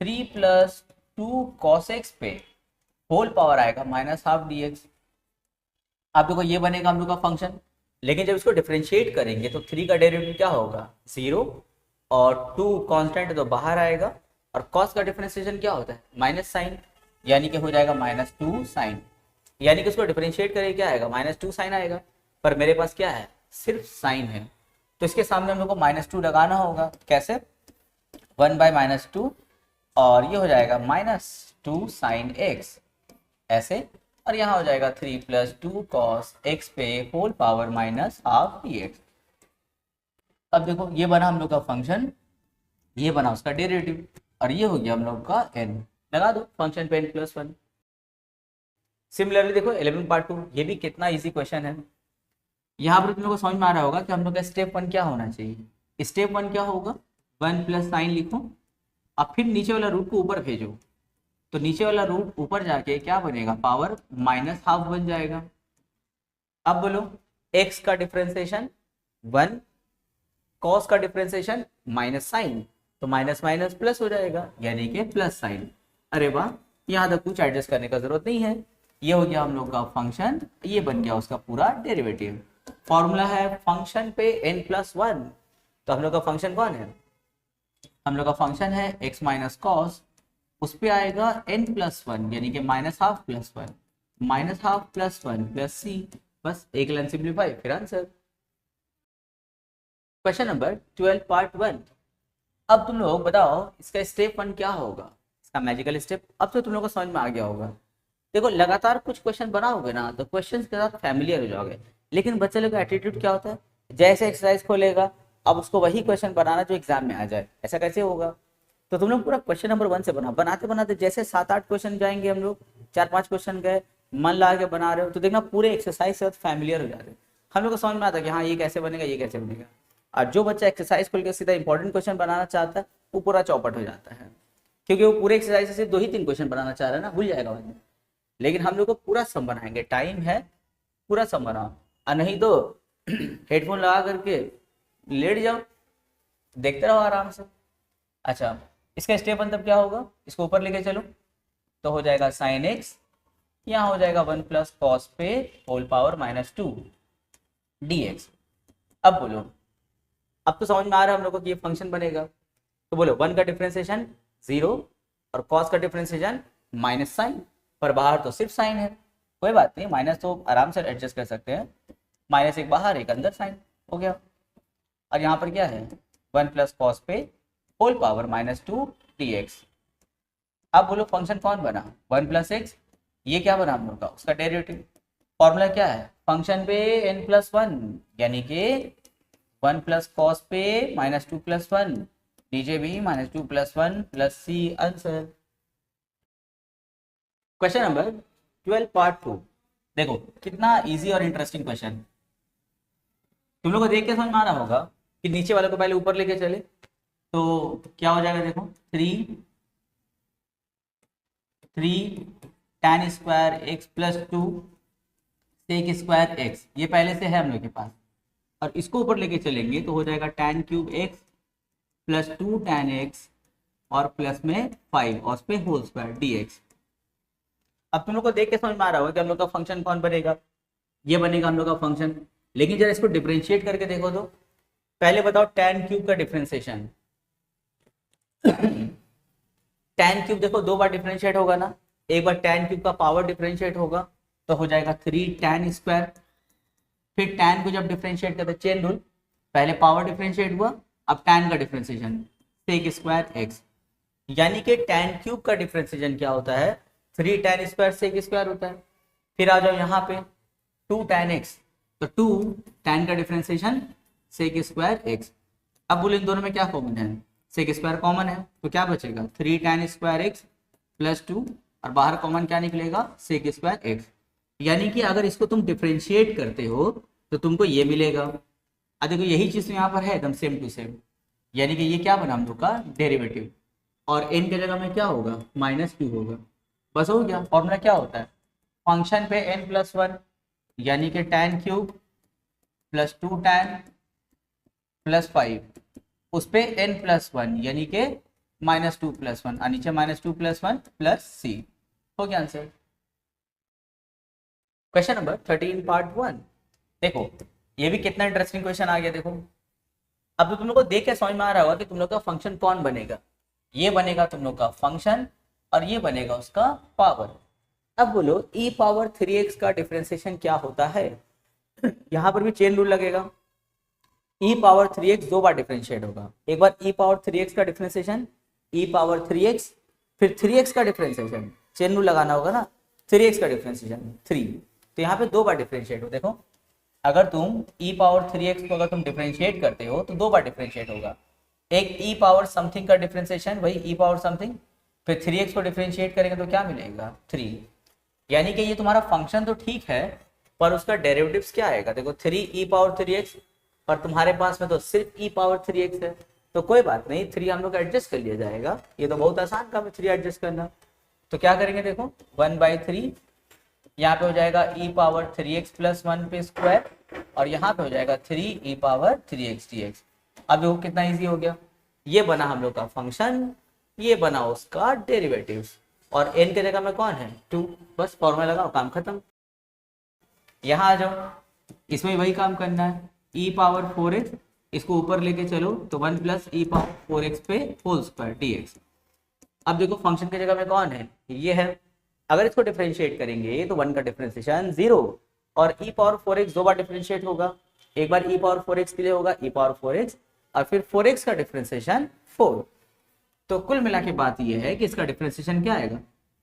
3 + 2 cos x पे होल पावर आएगा -हाफ dx। अब देखो ये बनेगा हम लोग का फंक्शन, लेकिन जब इसको डिफरेंशिएट करेंगे तो 3 का डेरिवेटिव क्या होगा 0, और 2 कांस्टेंट तो बाहर आएगा, और cos का डिफरेंशिएशन क्या होता है माइनस साइन, यानी कि हो जाएगा -2 साइन, यानी कि उसको डिफरेंशिएट करेंगे क्या आएगा -2 साइन आएगा। पर मेरे पास क्या है, सिर्फ साइन है, तो इसके सामने हम लोग को -2 लगाना होगा। कैसे, 1/-2, और ये हो जाएगा -2 साइन x ऐसे, और यहाँ हो जाएगा 3 + 2 cos x पे होल पावर -हाफ dx। अब देखो ये बना हम लोग का फंक्शन, ये बना उसका डेरिवेटिव, और ये हो गया हम लोग का n। लगा दो फंक्शन पे n+1। सिमिलरली देखो 11 पार्ट 2, ये भी कितना इजी क्वेश्चन है। यहाँ पर तुम लोग को समझ में आ रहा होगा कि हम लोग का स्टेप 1 क्या होना चाहिए। स्टेप 1 क्या होगा, 1 + साइन लिखो, अब फिर नीचे वाला रूट को ऊपर भेजो, तो नीचे वाला रूट ऊपर जाके क्या बनेगा, पावर -हाफ बन जाएगा। अब बोलो x का डिफरेंशिएशन 1, cos का डिफरेंशिएशन माइनस साइन, तो तो माइनस माइनस प्लस हो जाएगा, यानी कि प्लस साइन। अरे वाह, यहाँ तक कुछ एडजस्ट करने का जरूरत नहीं है। ये हो गया हम लोग का फंक्शन, ये बन गया उसका पूरा डेरिवेटिव। फॉर्मूला है फंक्शन पे n+1, तो हम लोग का फंक्शन कौन है, हम लोग का फंक्शन है x माइनस कॉस, उस पे आएगा n+1 यानी कि -½ + 1, -½ + 1 + c, बस एक लाइन सिंप्लीफाई फिर आंसर। Question number 12 part 1। अब तुम लोग बताओ इसका स्टेप 1 क्या होगा, इसका मैजिकल स्टेप। अब तो तुम लोग को समझ में आ गया होगा। देखो लगातार कुछ क्वेश्चन बनाओगे ना तो क्वेश्चन के साथ फैमिलियर हो जाओगे, लेकिन बच्चे लोग का एटीट्यूड क्या होता है, जैसे एक्सरसाइज खोलेगा अब उसको वही क्वेश्चन बनाना जो एग्जाम में आ जाए, ऐसा कैसे होगा। तो तुम लोग पूरा क्वेश्चन नंबर 1 से बनाते बनाते जैसे 7-8 क्वेश्चन जाएंगे, हम लोग 4-5 क्वेश्चन गए, मन लगा के बना रहे हो तो देखना पूरे एक्सरसाइज से फैमिलियर हो जाते हैं, हम लोग को समझ में आता है कि हाँ ये कैसे बनेगा, ये कैसे बनेगा। और जो बच्चा एक्सरसाइज खोल के सीधा इंपॉर्टेंट क्वेश्चन बनाना चाहता है वो पूरा चौपट हो जाता है, क्योंकि वो पूरे एक्सरसाइज से सिर्फ 2 ही 3 क्वेश्चन बनाना चाह रहा है ना, भूल जाएगा वहीं। लेकिन हम लोग को पूरा सम बनाएंगे, टाइम है, पूरा सम बनाओ, और नहीं तो हेडफोन लगा करके लेट जाओ, देखते रहो आराम से। अच्छा, इसका स्टेप मतलब क्या होगा, इसको ऊपर लेके चलो तो हो जाएगा साइन एक्स, यहाँ हो जाएगा 1 + cos पे होल पावर -2 dx। अब बोलो, अब तो समझ में आ रहा है हम लोग को कि ये फंक्शन बनेगा, तो बोलो 1 का डिफरेंशिएशन 0 और cos का डिफरेंशिएशन माइनस साइन, पर बाहर तो सिर्फ साइन है, कोई बात नहीं, माइनस तो आराम से एडजस्ट कर सकते हैं, -1 बाहर 1 अंदर साइन हो गया। और यहाँ पर क्या है 1 + cos पे होल पावर -2 dx। अब बोलो फंक्शन कौन बना, 1 + x, ये क्या बना हम लोग का, उसका डेरिवेटिव। फॉर्मूला क्या है, फंक्शन पे n+1 यानी कि 1 + cos पे -2 + 1 नीचे भी -2 + 1 + c answer. Question number 12 part 2। देखो कितना इजी और इंटरेस्टिंग क्वेश्चन, तुम लोग को देख के समझ में आ रहा होगा कि नीचे वाले को पहले ऊपर लेके चले तो क्या हो जाएगा, देखो 3 tan square x + 2 sec square x, ये पहले से है हम लोग के पास, और इसको ऊपर लेके चलेंगे तो हो जाएगा tan³ x + 2 tan x और प्लस में 5 और उस पे होल स्क्वायर dx। अब तुम लोग को देख के समझ में आ रहा होगा कि हम लोग का फंक्शन कौन बनेगा, ये बनेगा हम लोग का फंक्शन। लेकिन जरा इसको डिफरेंशिएट करके देखो तो पहले बताओ tan³ का डिफरेंशिएशन tan³ देखो 2 बार डिफरेंशिएट होगा ना, एक बार tan³ का पावर डिफरेंशिएट होगा तो हो जाएगा 3 tan स्क्वायर, फिर tan को जब डिफरेंशिएट करते चेन रूल, पहले पावर डिफरेंशिएट हुआ, अब tan का डिफरेंशिएशन sec स्क्वायर x, यानी कि tan³ का डिफरेंशिएशन क्या होता है 3 tan स्क्वायर sec स्क्वायर होता है। फिर आ जाओ यहाँ पे 2 tan x, तो 2 tan का डिफरेंशिएशन sec स्क्वायर x। अब बोले इन दोनों में क्या कॉमन है, sec स्क्वायर कॉमन है, तो क्या बचेगा 3 tan स्क्वायर x + 2 और बाहर कॉमन क्या निकलेगा sec स्क्वायर x। यानी कि अगर इसको तुम डिफरेंशिएट करते हो तो तुमको ये मिलेगा। अब देखो यही चीज यहाँ पर है एकदम सेम टू सेम, यानी कि ये क्या बना हम लोग का डेरिवेटिव, और n के जगह में क्या होगा -2 होगा, बस हो गया। फॉर्मूला क्या होता है, फंक्शन पे n+1 यानी कि tan³ + 2 tan + 5 उस पे n+1 यानी कि -2 + 1 और नीचे -2 + 1 + c, हो गया आंसर। Question number 13 part 1। देखो ये भी कितना इंटरेस्टिंग क्वेश्चन आ गया। देखो अब तो तुम लोग को देख के समझ में आ रहा होगा कि तुम लोग का फंक्शन कौन बनेगा, ये बनेगा तुम लोग का फंक्शन और ये बनेगा उसका पावर। अब बोलो e⁻3x का डिफरेंशिएशन क्या होता है, यहाँ पर भी चेन रूल लगेगा। e⁻3x 2 बार डिफरेंशिएट होगा, एक बार e⁻3x का डिफरेंशिएशन e⁻3x, फिर 3x का डिफरेंशिएशन, चेन रूल लगाना होगा ना, 3x का डिफरेंशिएशन 3, तो यहाँ पे 2 बार डिफरेंशिएट हो। देखो अगर तुम e⁻3x को अगर तुम डिफरेंशिएट करते हो तो 2 बार डिफरेंशिएट होगा, एक e⁻ समथिंग का डिफरेंशिएशन वही e⁻ समथिंग, फिर 3x को डिफरेंशिएट करेंगे तो क्या मिलेगा 3। यानी कि ये तुम्हारा फंक्शन तो ठीक है पर उसका डेरिवेटिव्स क्या आएगा, देखो 3e⁻3x और तुम्हारे पास में तो सिर्फ e⁻3x है, तो कोई बात नहीं 3 हम लोग एडजस्ट कर लिया जाएगा, ये तो बहुत आसान काम है 3 एडजस्ट करना। तो क्या करेंगे देखो 1/3 यहाँ पे हो जाएगा e⁻3x + 1 पे स्क्वायर और यहाँ पे हो जाएगा 3e⁻3x dx। अब देखो कितना इजी हो गया, ये बना हम लोग का फंक्शन, ये बना उसका डेरिवेटिव, और n के जगह में कौन है 2, बस फॉर्मूला लगाओ, काम खत्म। यहाँ आ जाओ, इसमें वही काम करना है, e पावर 4x, इसको ऊपर लेके चलो तो 1 प्लस ई पावर 4x पे होल स्क्वायर dx। अब देखो फंक्शन की जगह में कौन है, ये है। अगर इसको डिफरेंशिएट करेंगे तो 1 का डिफरेंशिएशन 0, और e पावर 4x 2 बार डिफरेंशिएट होगा, एक बार e पावर 4x के लिए होगा e पावर 4x, और फिर 4x का डिफरेंशिएशन 4। तो कुल मिला के बात ये है कि इसका डिफरेंशिएशन क्या आएगा,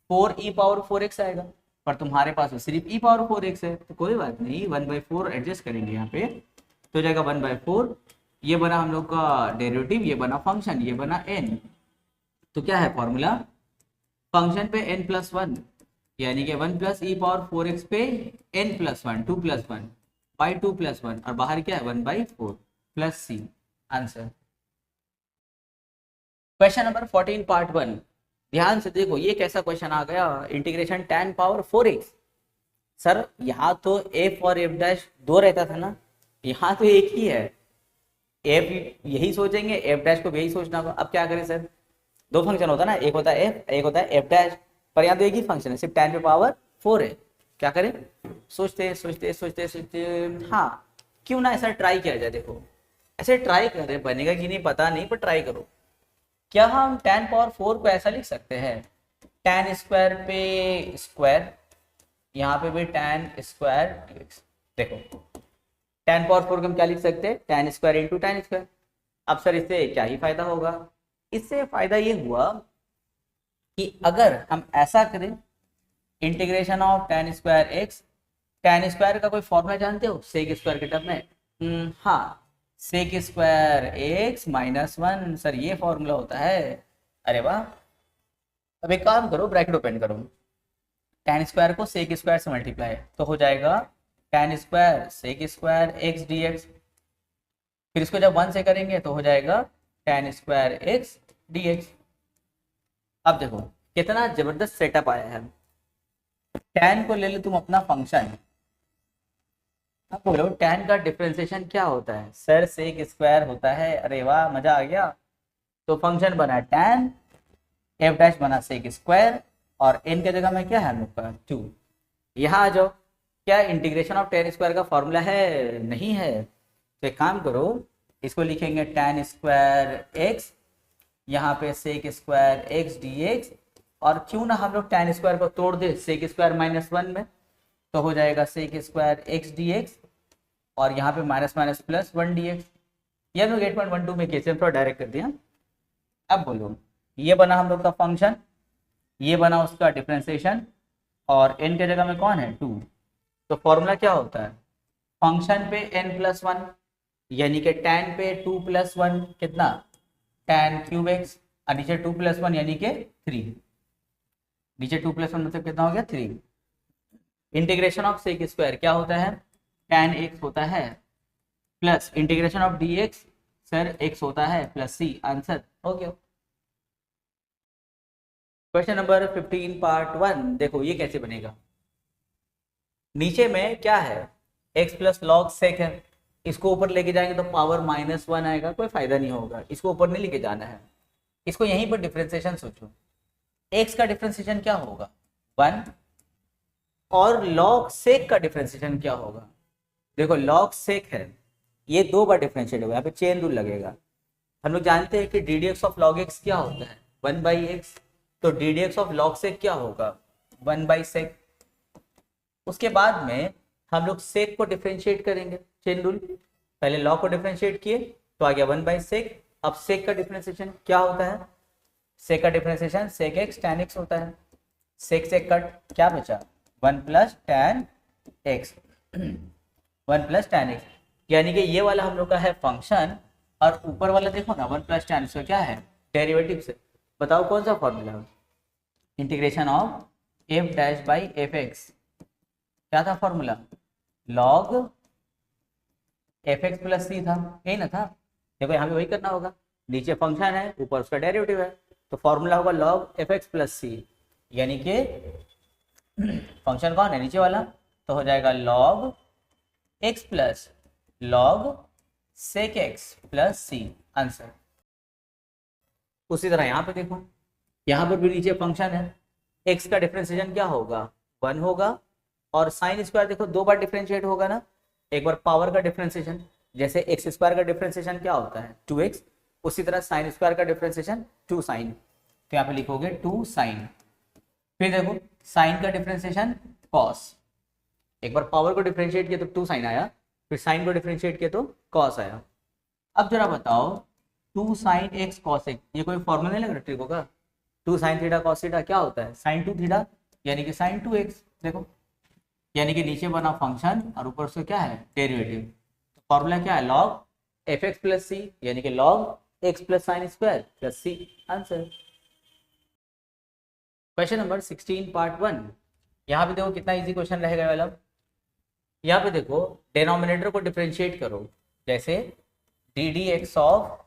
4 e पावर 4x आएगा, पर तुम्हारे पास तो सिर्फ e पावर 4x है, तो कोई बात नहीं, 1/4 एडजस्ट करेंगे यहाँ पे, तो जाएगा 1/4। ये बना हम लोग का डेरिवेटिव, ये बना फंक्शन, ये बना n। तो क्या है फॉर्मूला, फंक्शन पे n प्लस 1, यानी कि 1 प्लस ई पावर 4x पे n plus 1, 2 plus 1 by 2 plus 1, और बाहर क्या है 1/4 plus c, answer. Question number 14 part 1, ध्यान से देखो ये कैसा क्वेश्चन आ गया, integration tan power 4x। Sir यहाँ तो f और f डैश 2 रहता था ना, यहाँ तो एक ही है, f यही सोचेंगे, f डैश को भी यही सोचना होगा। अब क्या करें सर, दो फंक्शन होता है ना, एक होता है f, एक होता है f डैश, पर यहाँ तो एक ही फंक्शन है, सिर्फ tan पे पावर 4 है। क्या करें, सोचते सोचते सोचते सोचते, हाँ क्यों ना ऐसा ट्राई किया जाए। देखो ऐसे ट्राई करें, बनेगा कि नहीं पता नहीं, पर ट्राई करो। क्या हम tan पावर 4 को ऐसा लिख सकते हैं, tan स्क्वायर पे स्क्वायर, यहाँ पे भी tan स्क्वायर dx। देखो tan पावर 4 को हम क्या लिख सकते हैं, tan square into tan square. अब सर इससे क्या ही फायदा होगा, इससे फायदा ये हुआ कि अगर हम ऐसा करें, integration of tan square x, tan square का कोई फॉर्मूला जानते हो सेक स्क्वायर के टर्म में, हाँ sec square x minus 1, sir ये फॉर्मूला होता है। अरे वाह, अब एक काम करो, ब्रैकेट ओपन करो, tan स्क्वायर को सेक स्क्वायर से मल्टीप्लाई, तो हो जाएगा tan square sec square x dx, फिर इसको जब 1 से करेंगे तो हो जाएगा tan स्क्वायर x dx। अब देखो कितना जबरदस्त सेटअप आया है, tan को ले लो तुम अपना फंक्शन, अब बोलो tan का डिफरेंशिएशन क्या होता है, सर सेक स्क्वायर होता है। अरे वाह, मजा आ गया। तो फंक्शन बना tan, f डैश बना सेक स्क्वायर, और n के जगह में क्या है हम लोग का 2। यहाँ आ जाओ, क्या इंटीग्रेशन ऑफ tan स्क्वायर का फॉर्मूला है, नहीं है, तो एक काम करो, इसको लिखेंगे tan स्क्वायर x, यहाँ पे सेक स्क्वायर x dx, और क्यों ना हम लोग tan स्क्वायर को तोड़ दे सेक स्क्वायर माइनस 1 में, तो हो जाएगा सेक स्क्वायर x dx, और यहाँ पे माइनस माइनस प्लस 1 dx। ये हम लोग 8.12 में कैसे थोड़ा डायरेक्ट कर दिया। अब बोलो, ये बना हम लोग का फंक्शन, ये बना उसका डिफरेंशिएशन, और n के जगह में कौन है 2। तो फॉर्मूला क्या होता है, फंक्शन पे n प्लस 1, यानी कि tan पे 2 प्लस 1 कितना tan क्यूब x, और नीचे 2 प्लस 1 यानी कि 3, नीचे 2 प्लस 1 मतलब कितना हो गया 3। इंटीग्रेशन ऑफ सेक स्क्वायर क्या होता है, tan x होता है, plus integration of dx sir x होता है प्लस c, आंसर हो गया। क्वेश्चन नंबर 15 पार्ट 1, देखो ये कैसे बनेगा, नीचे में क्या है x प्लस लॉग सेक है, इसको ऊपर लेके जाएंगे तो पावर -1 आएगा, कोई फायदा नहीं होगा, इसको ऊपर नहीं लेके जाना है, इसको यहीं पर डिफरेंशिएशन सोचो। x का डिफरेंशिएशन क्या होगा 1, और लॉग सेक का डिफरेंशिएशन क्या होगा, देखो लॉग सेक है, ये 2 बार डिफरेंशिएट होगा, यहाँ पे चेन रूल लगेगा। हम लोग जानते हैं कि d d x of log x क्या होता है 1/x, तो d d x of log sec क्या होगा 1/sec। उसके बाद में हम लोग सेक को डिफरेंशिएट करेंगे, चेन रूल, पहले लॉग को डिफरेंशिएट किए तो आ गया 1/sec। अब सेक का डिफरेंशिएशन क्या होता है, सेक का differentiation sec x tan x होता है, सेक से कट क्या बचा 1 plus tan x 1 plus tan x, यानी कि ये वाला हम लोग का है फंक्शन, और ऊपर वाला देखो ना 1 प्लस tan x क्या है डेरिवेटिव से, बताओ कौन सा formula, integration of f dash by f x, क्या था formula log f x plus c था, यही ना था। देखो यहाँ पे वही करना होगा, नीचे फंक्शन है ऊपर उसका डेरिवेटिव है, तो फॉर्मूला होगा log f x plus c, यानी कि फंक्शन कौन है नीचे वाला, तो हो जाएगा log x plus log sec x plus c, answer. उसी तरह यहाँ पे देखो, यहाँ पर भी नीचे फंक्शन है, एक्स का डिफरेंशिएशन क्या होगा, 1 होगा, और साइन स्क्वायर देखो 2 बार डिफरेंशिएट होगा ना, एक बार पावर का डिफरेंशिएशन, जैसे एक्स स्क्वायर का डिफरेंशिएशन क्या होता है 2x, उसी तरह साइन स्क्वायर का डिफरेंशिएशन 2 साइन, तो यहाँ पे लिखोगे 2 साइन। फिर देखो साइन का डिफरेंशिएशन कॉस, एक बार पावर को डिफरेंशिएट किया तो 2 साइन आया, फिर साइन को डिफरेंशिएट किया तो कॉस आया। अब जरा बताओ 2 साइन एक्स कॉस एक्स, ये कोई फॉर्मूला नहीं लग रहा ट्रिको का, 2 साइन थीटा कॉस थीटा क्या होता है साइन 2 थीटा, यानी कि साइन 2x। देखो यानी कि नीचे बना फंक्शन और ऊपर से क्या है डेरिवेटिव, तो फॉर्मूला क्या है log f x plus c, यानी कि log x plus sine square plus c. Answer question number 16 part 1। यहाँ पे देखो कितना इजी क्वेश्चन रहेगा वाला। यहाँ पे देखो डिनोमिनेटर को डिफरेंशिएट करो, जैसे D d x of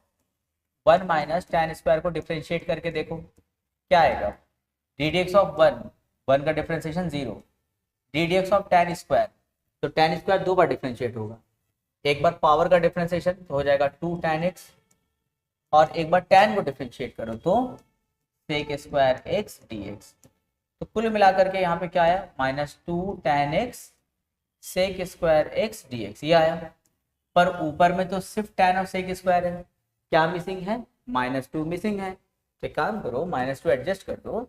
1 minus tan square को डिफरेंशिएट करके देखो क्या आएगा, डी डी एक्स ऑफ 1 का differentiation 0, D d x of tan square, तो tan स्क्वायर 2 बार डिफरेंशिएट होगा, एक बार पावर का डिफरेंशिएशन तो हो जाएगा 2 tan x, और एक बार tan को डिफरेंशिएट करो तो sec स्क्वायर x dx, तो कुल मिलाकर के यहाँ पे क्या आया -2 tan x sec square x dx, ये आया। पर ऊपर में तो सिर्फ tan और sec स्क्वायर है, क्या मिसिंग है -2 मिसिंग है, तो काम करो -2 एडजस्ट कर दो,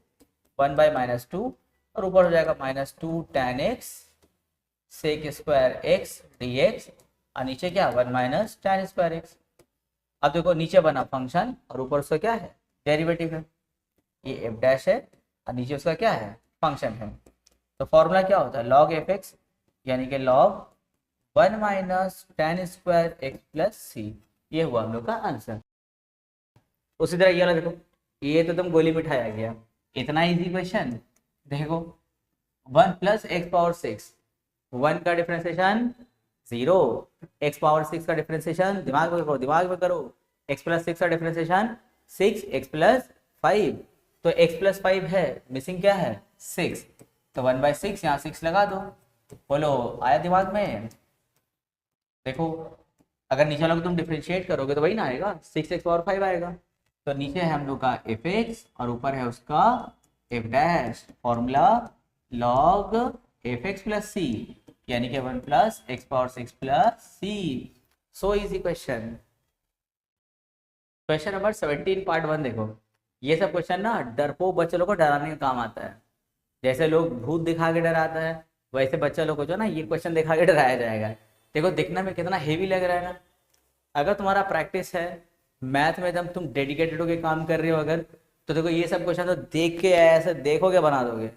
1 बाय -2, और ऊपर हो जाएगा -2 tan x sec square x dx, और नीचे क्या 1 माइनस tan स्क्वायर x। अब देखो नीचे बना फंक्शन और ऊपर उसका क्या है डेरिवेटिव है, ये f डैश है और नीचे उसका क्या है फंक्शन है, तो फॉर्मूला क्या होता है log एफ एक्स, यानी कि log 1 minus tan square x plus c, ये हुआ हम लोग का आंसर। उसी तरह ये वाला देखो, ये तो तुम गोली मिठाया गया, इतना इजी क्वेश्चन। देखो 1 प्लस एक्स पावर 6, 1 का डिफरेंशिएशन 0, एक्स पावर 6 का डिफरेंशिएशन दिमाग में करो, दिमाग में करो, x प्लस 6 का डिफरेंशिएशन 6 x प्लस 5, तो x प्लस 5 है, मिसिंग क्या है 6, तो 1/6 यहाँ 6 लगा दो, बोलो आया दिमाग में। देखो अगर नीचे वाला को तुम डिफरेंशिएट करोगे तो वही ना आएगा 6x पावर 5 आएगा, तो नीचे है हम लोग का एफ एक्स और ऊपर है उसका f dash, formula log f x plus c, यानी कि 1 plus x power 6 plus c. So easy question. Question number 17 part 1 देखो, ये सब क्वेश्चन ना डरपोक बच्चे लोग को डराने का काम आता है, जैसे लोग भूत दिखा के डराता है वैसे बच्चा लोग को जो ना ये क्वेश्चन दिखा के डराया जाएगा। देखो दिखने में कितना हेवी लग रहा है ना, अगर तुम्हारा प्रैक्टिस है मैथ में एकदम तुम डेडिकेटेड होकर काम कर रहे हो अगर, तो देखो ये सब क्वेश्चन तो देख के ऐसे देखोगे बना दोगे।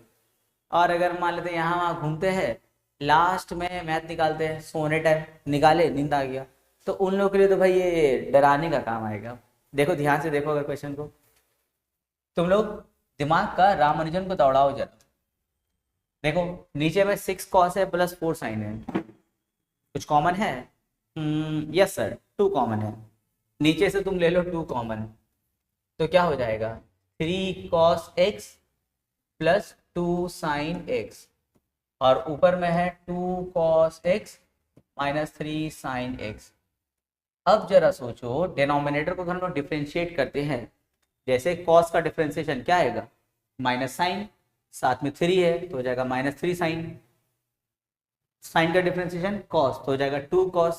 और अगर मान लेते यहाँ वहाँ घूमते हैं लास्ट में मैथ निकालते हैं सोने टाइम निकाले नींद आ गया, तो उन लोगों के लिए तो भाई ये डराने का काम आएगा। देखो ध्यान से देखो अगर क्वेश्चन को, तुम लोग दिमाग का रामानुजन को दौड़ाओ जरा। देखो नीचे में 6 कॉस है प्लस 4 साइन है, कुछ कॉमन है? यस सर 2 कॉमन है, नीचे से तुम ले लो 2 कॉमन, तो क्या हो जाएगा 3 cos x plus 2 sin x, और ऊपर में है 2 cos x minus 3 sin x। अब जरा सोचो डिनोमिनेटर को हम लोग डिफरेंशिएट करते हैं, जैसे cos का डिफरेंशिएशन क्या आएगा माइनस साइन, साथ में 3 है तो हो जाएगा -3 साइन, साइन का डिफरेंशिएशन cos तो हो जाएगा 2 cos,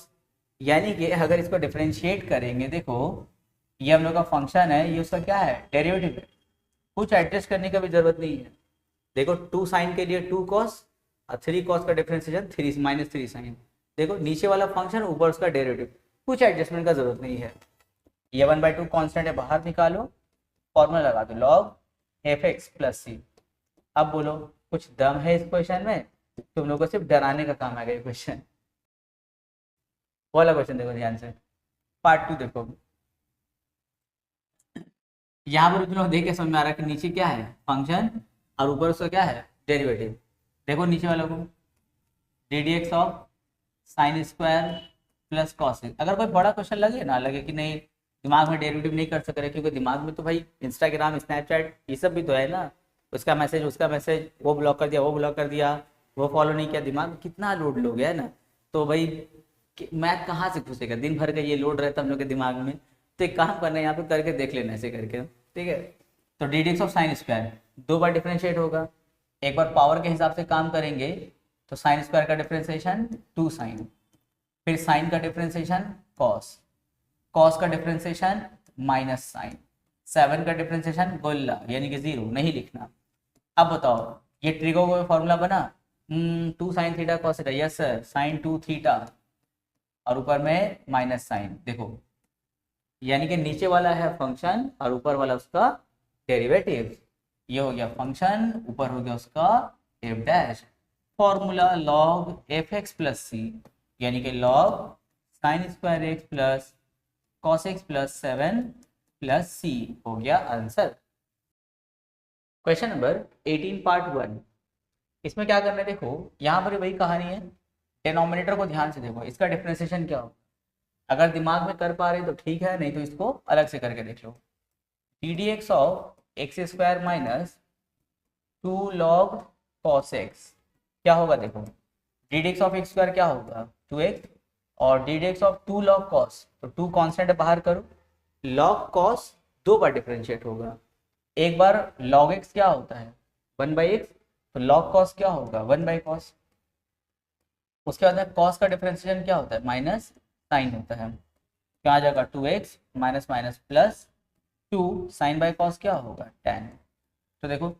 यानी कि अगर इसको डिफरेंशिएट करेंगे, देखो ये हम लोग का फंक्शन है, ये उसका क्या है डेरिवेटिव है, कुछ एडजस्ट करने का भी जरूरत नहीं है। देखो 2 साइन के लिए 2 cos और 3 cos का डिफरेंशिएशन 3 साइन, देखो नीचे वाला फंक्शन ऊपर उसका डेरिवेटिव, कुछ एडजस्टमेंट का जरूरत नहीं है। ये 1/2 कांस्टेंट है, बाहर निकालो, फॉर्मूला लगा दो लॉग एफ एक्स प्लस सी। अब बोलो कुछ दम है इस क्वेश्चन में? तुम लोग को सिर्फ डराने का काम आएगा ये क्वेश्चन। वाला क्वेश्चन देखो ध्यान से, पार्ट 2 देखो, यहाँ पर तुम लोग देख के समझ में आ रहा है कि नीचे क्या है फंक्शन और ऊपर उसका क्या है डेरिवेटिव। देखो नीचे वाला को D d x of sine square plus cos, अगर कोई बड़ा क्वेश्चन लगे ना, लगे कि नहीं दिमाग में डेरिवेटिव नहीं कर सक रहे, क्योंकि दिमाग में तो भाई इंस्टाग्राम स्नैपचैट ये सब भी तो है ना, उसका मैसेज वो ब्लॉक कर दिया, वो ब्लॉक कर दिया, वो फॉलो नहीं किया, दिमाग में कितना लोड लो गया है ना, तो भाई मैथ कहाँ से घुसेगा, दिन भर का ये लोड रहता है हम लोग के दिमाग में। तो एक काम करना है यहाँ पे करके देख लेना ऐसे करके, ठीक है। तो d d x of sine square 2 bar differentiate होगा, एक बार पावर के हिसाब से काम करेंगे तो साइन स्क्वायर का डिफ्रेंशिएशन 2 साइन, फिर साइन का डिफ्रेंशिएशन कॉस, कॉस का डिफ्रेंशिएशन माइनस साइन, 7 का डिफ्रेंशिएशन गोला यानी कि 0 नहीं लिखना। अब बताओ ये ट्रिगो का फॉर्मूला बना, 2 sine theta cos theta, yes sir, sine 2 theta और ऊपर में माइनस साइन। देखो यानी कि नीचे वाला है फंक्शन और ऊपर वाला उसका डेरिवेटिव। ये हो गया फंक्शन, ऊपर हो गया उसका f dash. Formula log f x plus c यानी कि log sine square x plus cos x plus 7 plus c हो गया आंसर। Question number 18 part 1। इसमें क्या करना है, देखो यहाँ पर वही कहानी है, डिनोमिनेटर को ध्यान से देखो, इसका डिफरेंशिएशन क्या हो। अगर दिमाग में कर पा रहे तो ठीक है, नहीं तो इसको अलग से करके देख लो। D d x of x square minus 2 log cos x क्या होगा, देखो d d x of x square क्या होगा 2x और d d x of 2 log cos, तो 2 कांस्टेंट बाहर करो, लॉग कॉस 2 बार डिफरेंशिएट होगा, एक बार log x क्या होता है 1/x, तो log cos क्या होगा 1/cos। उसके बाद cos का डिफरेंशिएशन क्या होता है माइनस साइन होता है, क्या आ जाएगा 2x minus minus plus 2 sine by cos क्या होगा tan। तो देखो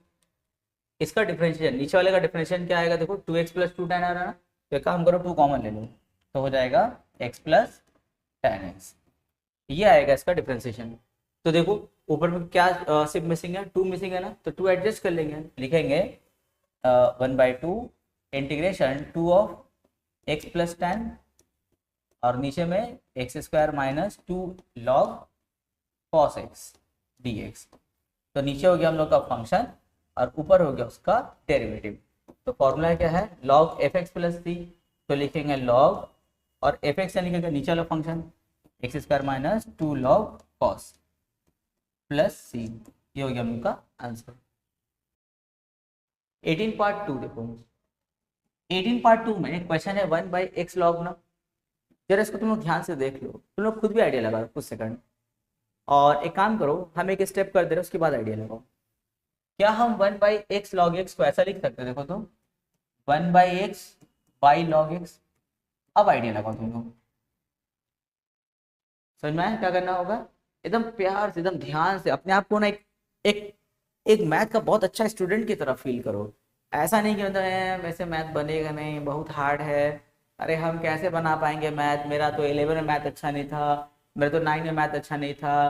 इसका डिफरेंशिएशन, नीचे वाले का डिफरेंशिएशन क्या आएगा, देखो 2x प्लस 2 tan आ रहा है ना, तो एक काम करो 2 कॉमन ले लो तो हो जाएगा x प्लस tan x, ये आएगा इसका डिफरेंशिएशन। तो देखो ऊपर में क्या सिर्फ मिसिंग है, 2 मिसिंग है ना, तो 2 एडजस्ट कर लेंगे, लिखेंगे 1/2 integration 2 of x plus tan और नीचे में x square minus 2 log cos x D x. तो नीचे हो गया हम लोग का फंक्शन और ऊपर हो गया उसका डेरिवेटिव। तो फॉर्मूला क्या है लॉग एफ एक्स प्लस सी, तो लिखेंगे लॉग और एफ एक्स यानी कि नीचे वाला function x square minus 2 log cos plus c, ये हो गया हम लोग का आंसर। 18 पार्ट 2 देखो, 18 पार्ट 2 में क्वेश्चन है 1/x log ना, जरा इसको तुम लोग ध्यान से देख लो, तुम लोग खुद भी आइडिया लगाओ कुछ सेकंड, और एक काम करो हम एक स्टेप कर दे रहे उसके बाद आइडिया लगाओ। क्या हम 1/x log x को ऐसा लिख सकते, देखो तो 1/x बाई log x। अब आइडिया लगाओ तुम लोग, समझ में आया क्या करना होगा, एकदम प्यार से एकदम ध्यान से अपने आप को ना एक एक मैथ का बहुत अच्छा स्टूडेंट की तरह फील करो। ऐसा नहीं कि मतलब वैसे मैथ बनेगा नहीं, बहुत हार्ड है, अरे हम कैसे बना पाएंगे मैथ, मेरा तो 11 में मैथ अच्छा नहीं था, मेरा तो 9 में मैथ अच्छा नहीं था,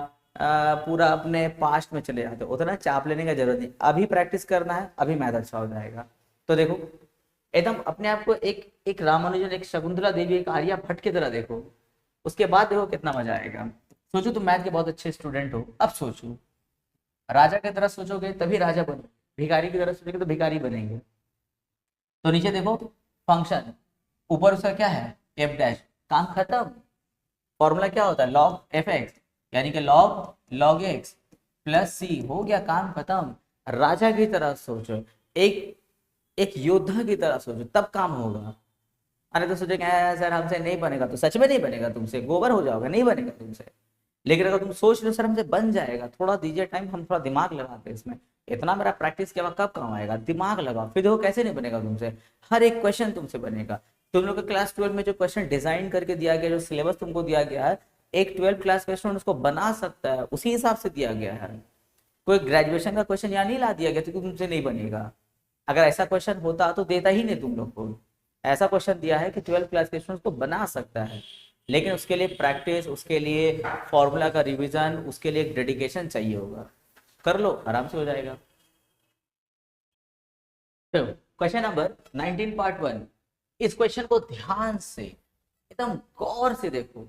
पूरा अपने पास्ट में चले जाते, उतना चाप लेने का जरूरत नहीं, अभी प्रैक्टिस करना है, अभी मैथ अच्छा हो जाएगा। तो देखो एकदम अपने आप को एक रामानुजन, एक शकुंतला देवी, एक आर्यभट्ट की तरह देखो, उसके बाद देखो कितना मजा आएगा। सोचो तुम मैथ के बहुत अच्छे स्टूडेंट हो, अब सोचो राजा की तरह सोचोगे तभी राजा बनो, भिखारी की तरह सोचोगे तो भिखारी बनेंगे। तो नीचे देखो फंक्शन, ऊपर उसका क्या है एफ डैश, काम खत्म। फॉर्मूला क्या होता है लॉग एफ एक्स यानी कि लॉग एक्स प्लस सी, हो गया काम खत्म। राजा की तरह सोचो, एक योद्धा की तरह सोचो, तब काम होगा। अरे तो सोचो क्या सर हमसे नहीं बनेगा, तो सच में नहीं बनेगा, तुमसे गोबर हो जाओगे, नहीं बनेगा तुमसे। लेकिन अगर तुम सोच लो सर हमसे बन जाएगा, थोड़ा दीजिए टाइम, हम थोड़ा दिमाग लगाते हैं इसमें, इतना मेरा प्रैक्टिस के बाद कब काम आएगा, दिमाग लगाओ, फिर देखो कैसे नहीं बनेगा तुमसे, हर एक क्वेश्चन तुमसे बनेगा। तुम लोग क्लास 12 में जो क्वेश्चन डिजाइन करके दिया गया, जो सिलेबस तुमको दिया गया है, एक 12 क्लास का स्टूडेंट उसको बना सकता है, उसी हिसाब से दिया गया है। कोई ग्रेजुएशन का क्वेश्चन यहाँ नहीं ला दिया गया क्योंकि तुमसे नहीं बनेगा, अगर ऐसा क्वेश्चन होता तो देता ही नहीं तुम लोग को। ऐसा क्वेश्चन दिया है कि 12 क्लास के स्टूडेंट को बना सकता है, लेकिन उसके लिए प्रैक्टिस, उसके लिए फॉर्मूला का रिवीजन, उसके लिए एक डेडिकेशन चाहिए होगा। कर लो आराम से हो जाएगा। तो क्वेश्चन नंबर 19 पार्ट 1, इस क्वेश्चन को ध्यान से एकदम गौर से देखो।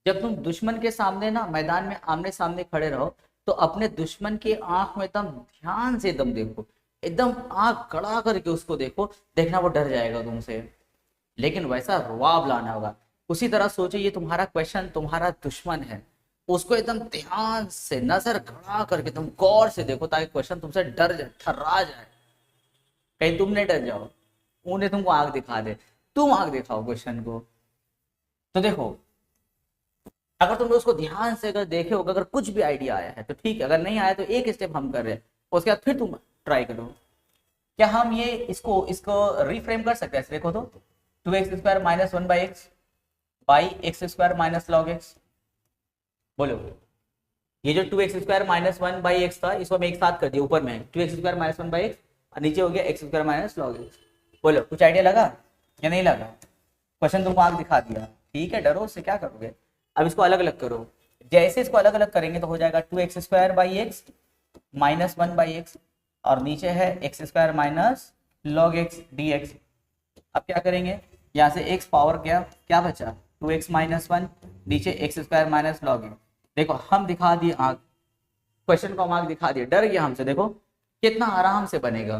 जब तुम दुश्मन के सामने ना मैदान में आमने सामने खड़े रहो, तो अपने दुश्मन की आंख में एकदम ध्यान से एकदम देखो, एकदम आंख कड़ा करके उसको देखो, देखना वो डर जाएगा तुमसे, लेकिन वैसा रुआब लाना होगा। उसी तरह सोचो ये तुम्हारा क्वेश्चन, तुम्हारा दुश्मन है, उसको एकदम ध्यान से नजर खड़ा करके तुम गौर से देखो, ताकि क्वेश्चन तुमसे डर जाए, थर्रा जाए, कहीं तुम नहीं डर जाओ, उन्हें तुमको आग दिखा दे, तुम आग दिखाओ क्वेश्चन को। तो देखो अगर तुमने उसको ध्यान से अगर देखे होगा, अगर कुछ भी आइडिया आया है तो ठीक है, अगर नहीं आया तो एक स्टेप हम कर रहे हैं, उसके बाद फिर तुम ट्राई करो। क्या हम ये इसको इसको रिफ्रेम कर सकते हैं? देखो तो 2x² minus 1/x by x² minus log x. बोलो, ये जो 2x² माइनस 1/x था, इसको हम एक साथ कर दिया, ऊपर में 2x² माइनस 1/x और नीचे हो गया x² माइनस लॉग एक्स। बोलो, कुछ आइडिया लगा या नहीं लगा? क्वेश्चन तुमको आगे दिखा दिया, ठीक है, डरो उससे, क्या करोगे? अब इसको अलग अलग करो। जैसे इसको अलग अलग करेंगे तो हो जाएगा 2x² माइनस 1/x और नीचे है x² minus log x dx। अब क्या करेंगे, यहाँ से x पावर क्या क्या बचा, 2x माइनस 1, नीचे x² माइनस लॉग एक्स। देखो हम दिखा दिए आग, क्वेश्चन को हम आगे दिखा दिए, डर गया हमसे, देखो कितना आराम से बनेगा।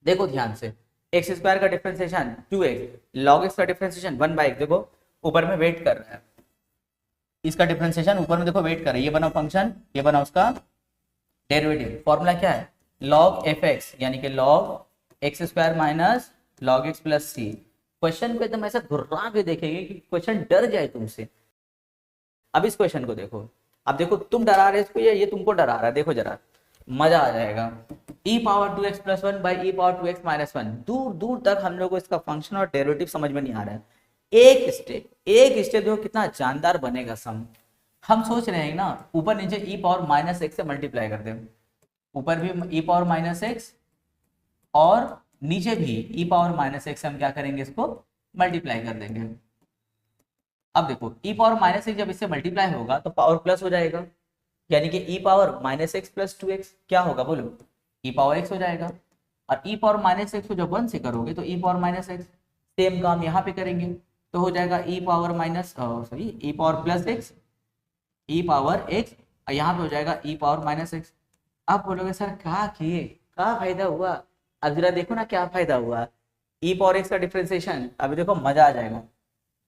देखो ध्यान से, x² का डिफरेंशिएशन 2x, log x का डिफरेंशिएशन 1/x। देखो ऊपर में वेट कर रहा है, इसका डिफरेंशिएशन ऊपर में देखो वेट कर रहा है, ये बना फंक्शन, ये बना उसका डेरिवेटिव। फॉर्मूला क्या है, log fx यानी कि log x² minus log x plus c. Question को एकदम ऐसा घुर्रा के देखेंगे कि क्वेश्चन डर जाए तुमसे। अब इस क्वेश्चन को देखो, अब देखो तुम डरा रहे इसको या ये तुमको डरा रहा है, देखो जरा मजा आ जाएगा। e power 2x plus 1 by e power 2x minus 1, दूर दूर तक हम लोग को इसका फंक्शन और डेरिवेटिव समझ में नहीं आ रहा है। एक स्टेप देखो कितना जानदार बनेगा सम। हम सोच रहे हैं ना ऊपर नीचे e पावर माइनस एक्स से मल्टीप्लाई कर दें, ऊपर भी e पावर माइनस एक्स और नीचे भी e पावर माइनस एक्स, हम क्या करेंगे इसको मल्टीप्लाई कर देंगे। अब देखो e पावर माइनस एक्स जब इससे मल्टीप्लाई होगा तो पावर प्लस हो जाएगा, यानी कि e power minus x plus 2x क्या होगा, बोलो e पावर x हो जाएगा। और e पावर माइनस एक्स को जब 1 से करोगे तो e power minus x, same काम यहाँ पे करेंगे तो हो जाएगा e power minus sorry e power plus x, e power x, और यहाँ पे हो जाएगा e पावर माइनस एक्स। अब बोलोगे सर क्या किए, क्या फायदा हुआ? अब जरा देखो ना क्या फायदा हुआ, e पावर x का डिफरेंशिएशन, अभी देखो मजा आ जाएगा।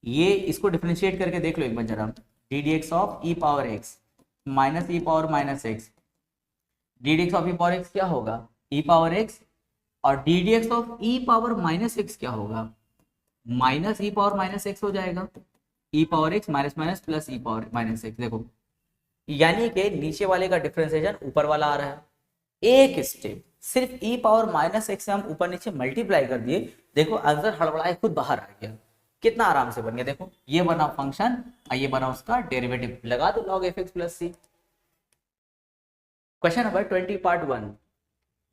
ये इसको डिफरेंशिएट करके देख लो एक बार जरा, d d x of e power x minus e power minus x, d d x of e power x क्या होगा, ई पावर एक्स, और d d x of e power minus x क्या होगा, minus e power minus x हो जाएगा। E power x minus minus plus e power minus x. देखो यानी कि नीचे वाले का डिफरेंशिएशन ऊपर वाला आ रहा है। एक स्टेप सिर्फ ई पावर माइनस एक्स से हम ऊपर नीचे मल्टीप्लाई कर दिए, देखो आंसर हड़बड़ाए खुद बाहर आ गया, कितना आराम से बन गया। देखो ये बना फंक्शन और ये बना उसका डेरिवेटिव, लगा दो log fx plus c. Question number 20 part 1।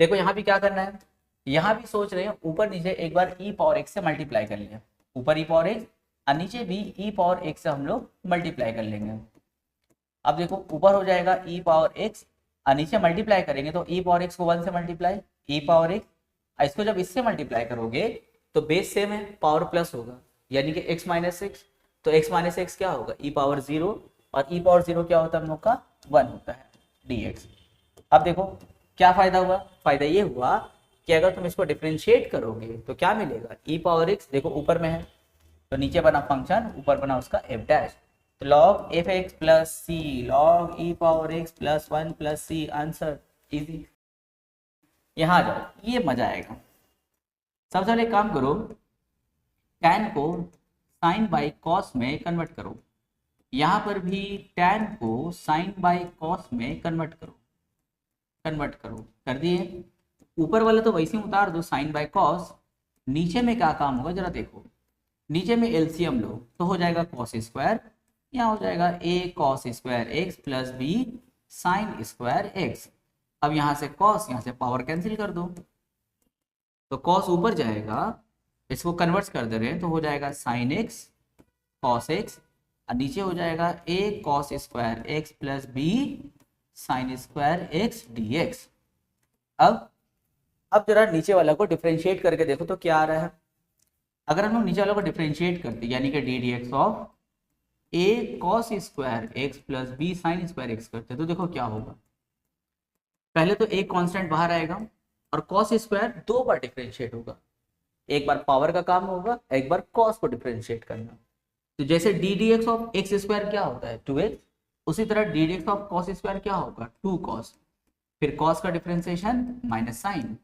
देखो यहाँ भी क्या करना है, यहाँ भी सोच रहे हैं ऊपर नीचे एक बार e पावर x से मल्टीप्लाई कर लिया, ऊपर e पावर x और नीचे भी e पावर x से हम लोग मल्टीप्लाई कर लेंगे। अब देखो ऊपर हो जाएगा e पावर x और नीचे मल्टीप्लाई करेंगे तो e पावर x को 1 से मल्टीप्लाई e पावर x, इसको जब इससे मल्टीप्लाई करोगे तो बेस सेम है, पावर प्लस होगा, यानी कि x माइनस एक्स, तो x माइनस एक्स क्या होगा e पावर 0, और e पावर 0 क्या होता है हम लोग का 1 होता है dx। अब देखो क्या फायदा हुआ, फायदा ये हुआ कि अगर तुम इसको डिफरेंशिएट करोगे तो क्या मिलेगा, e पावर x देखो ऊपर में है तो नीचे बना फंक्शन, ऊपर बना उसका f डैश, तो log fx plus c log e power x plus 1 plus c, answer easy. यहाँ आ जाओ, ये मजा आएगा। सबसे पहले काम करो, tan को sin बाई कॉस में कन्वर्ट करो, यहाँ पर भी tan को sin बाई कॉस में कन्वर्ट करो, कर दिए। ऊपर वाला तो वैसे ही उतार दो sin बाई कॉस, नीचे में क्या काम होगा जरा देखो, नीचे में एलसीएम लो तो हो जाएगा cos स्क्वायर, यहाँ हो जाएगा a cos square x plus b sin square x। अब यहाँ से cos, यहाँ से पावर कैंसिल कर दो तो cos ऊपर जाएगा, इसको कन्वर्ट कर दे रहे हैं तो हो जाएगा sin x cos x, और नीचे हो जाएगा a cos square x plus b sin square x dx। अब जरा नीचे वाला को डिफरेंशिएट करके देखो तो क्या आ रहा है। अगर हम लोग नीचे वाला को डिफरेंशिएट करते यानी कि d d x of a cos square x plus b sin square x करते तो देखो क्या होगा, पहले तो एक कांस्टेंट बाहर आएगा और cos स्क्वायर दो बार डिफरेंशिएट होगा, एक बार पावर का काम होगा, एक बार cos को डिफरेंशिएट करना। तो जैसे D d x of x square क्या होता है 2x, उसी तरह D d x of cos square क्या होगा 2 cos, फिर cos का डिफरेंशिएशन माइनस साइन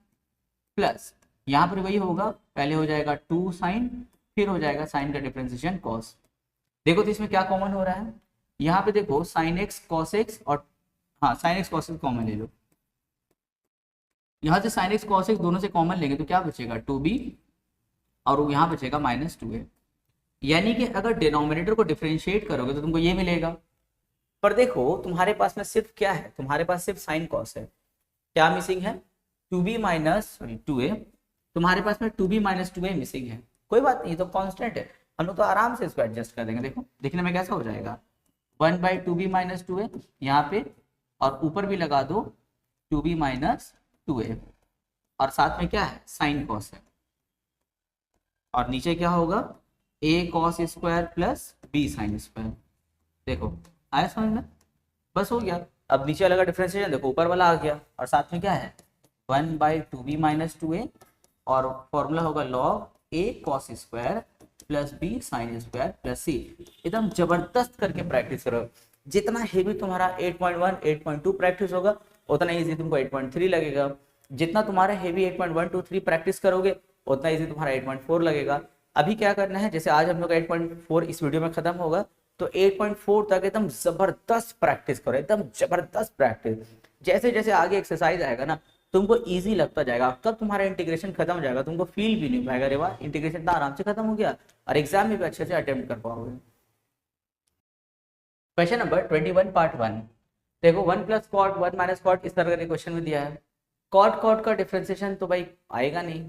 प्लस, यहाँ पर वही होगा, पहले हो जाएगा 2 sin, फिर हो जाएगा साइन का डिफरेंशिएशन cos। देखो तो इसमें क्या कॉमन हो रहा है, यहाँ पे देखो साइन एक्स कॉस एक्स और हाँ sine x cos x common ले लो, यहाँ से साइन एक्स कॉस एक्स दोनों से कॉमन लेंगे तो क्या बचेगा 2b और यहाँ बचेगा -2a। यानी कि अगर डिनोमिनेटर को डिफरेंशिएट करोगे तो तुमको ये मिलेगा। पर देखो तुम्हारे पास में सिर्फ क्या है, तुम्हारे पास सिर्फ साइन कॉस है, क्या मिसिंग है 2b माइनस 2a, तुम्हारे पास में 2b माइनस 2a मिसिंग है। कोई बात नहीं, तो कांस्टेंट है, हम लोग तो आराम से इसको एडजस्ट कर देंगे। देखो देखने में कैसा हो जाएगा 1/2b माइनस 2a यहाँ पे, और ऊपर भी लगा दो 2b माइनस 2a, और साथ में क्या है साइन कॉस है, और नीचे क्या होगा a cos square plus b sine square. देखो आया समझ में, बस हो गया। अब नीचे वाला का डिफरेंशिएशन देखो, ऊपर वाला आ गया और साथ में क्या है 1/2b माइनस 2a, और फॉर्मूला होगा log a cos square plus b sign square plus c। एकदम जबरदस्त करके प्रैक्टिस करो, जितना हेवी तुम्हारा 8.1 8.2 प्रैक्टिस होगा उतना इजी तुमको 8.3 लगेगा, जितना तुम्हारा हेवी 8.1 2 3 प्रैक्टिस करोगे उतना इजी तुम्हारा 8.4 लगेगा। अभी क्या करना है, जैसे आज हम लोग 8.4 इस वीडियो में खत्म होगा तो 8.4 तक एकदम जबरदस्त प्रैक्टिस करो, एकदम जबरदस्त प्रैक्टिस। जैसे जैसे आगे एक्सरसाइज आएगा ना तुमको इजी लगता जाएगा, कब तुम्हारा इंटीग्रेशन खत्म हो जाएगा तुमको फील भी नहीं पाएगा, रे वाह इंटीग्रेशन इतना आराम से खत्म हो गया, और एग्जाम में भी अच्छे से अटेम्प्ट कर पाओगे। क्वेश्चन नंबर 21 पार्ट 1, देखो 1 प्लस कॉट 1 माइनस कॉट इस तरह का क्वेश्चन में दिया है। कॉट कॉट का डिफरेंशिएशन तो भाई आएगा नहीं,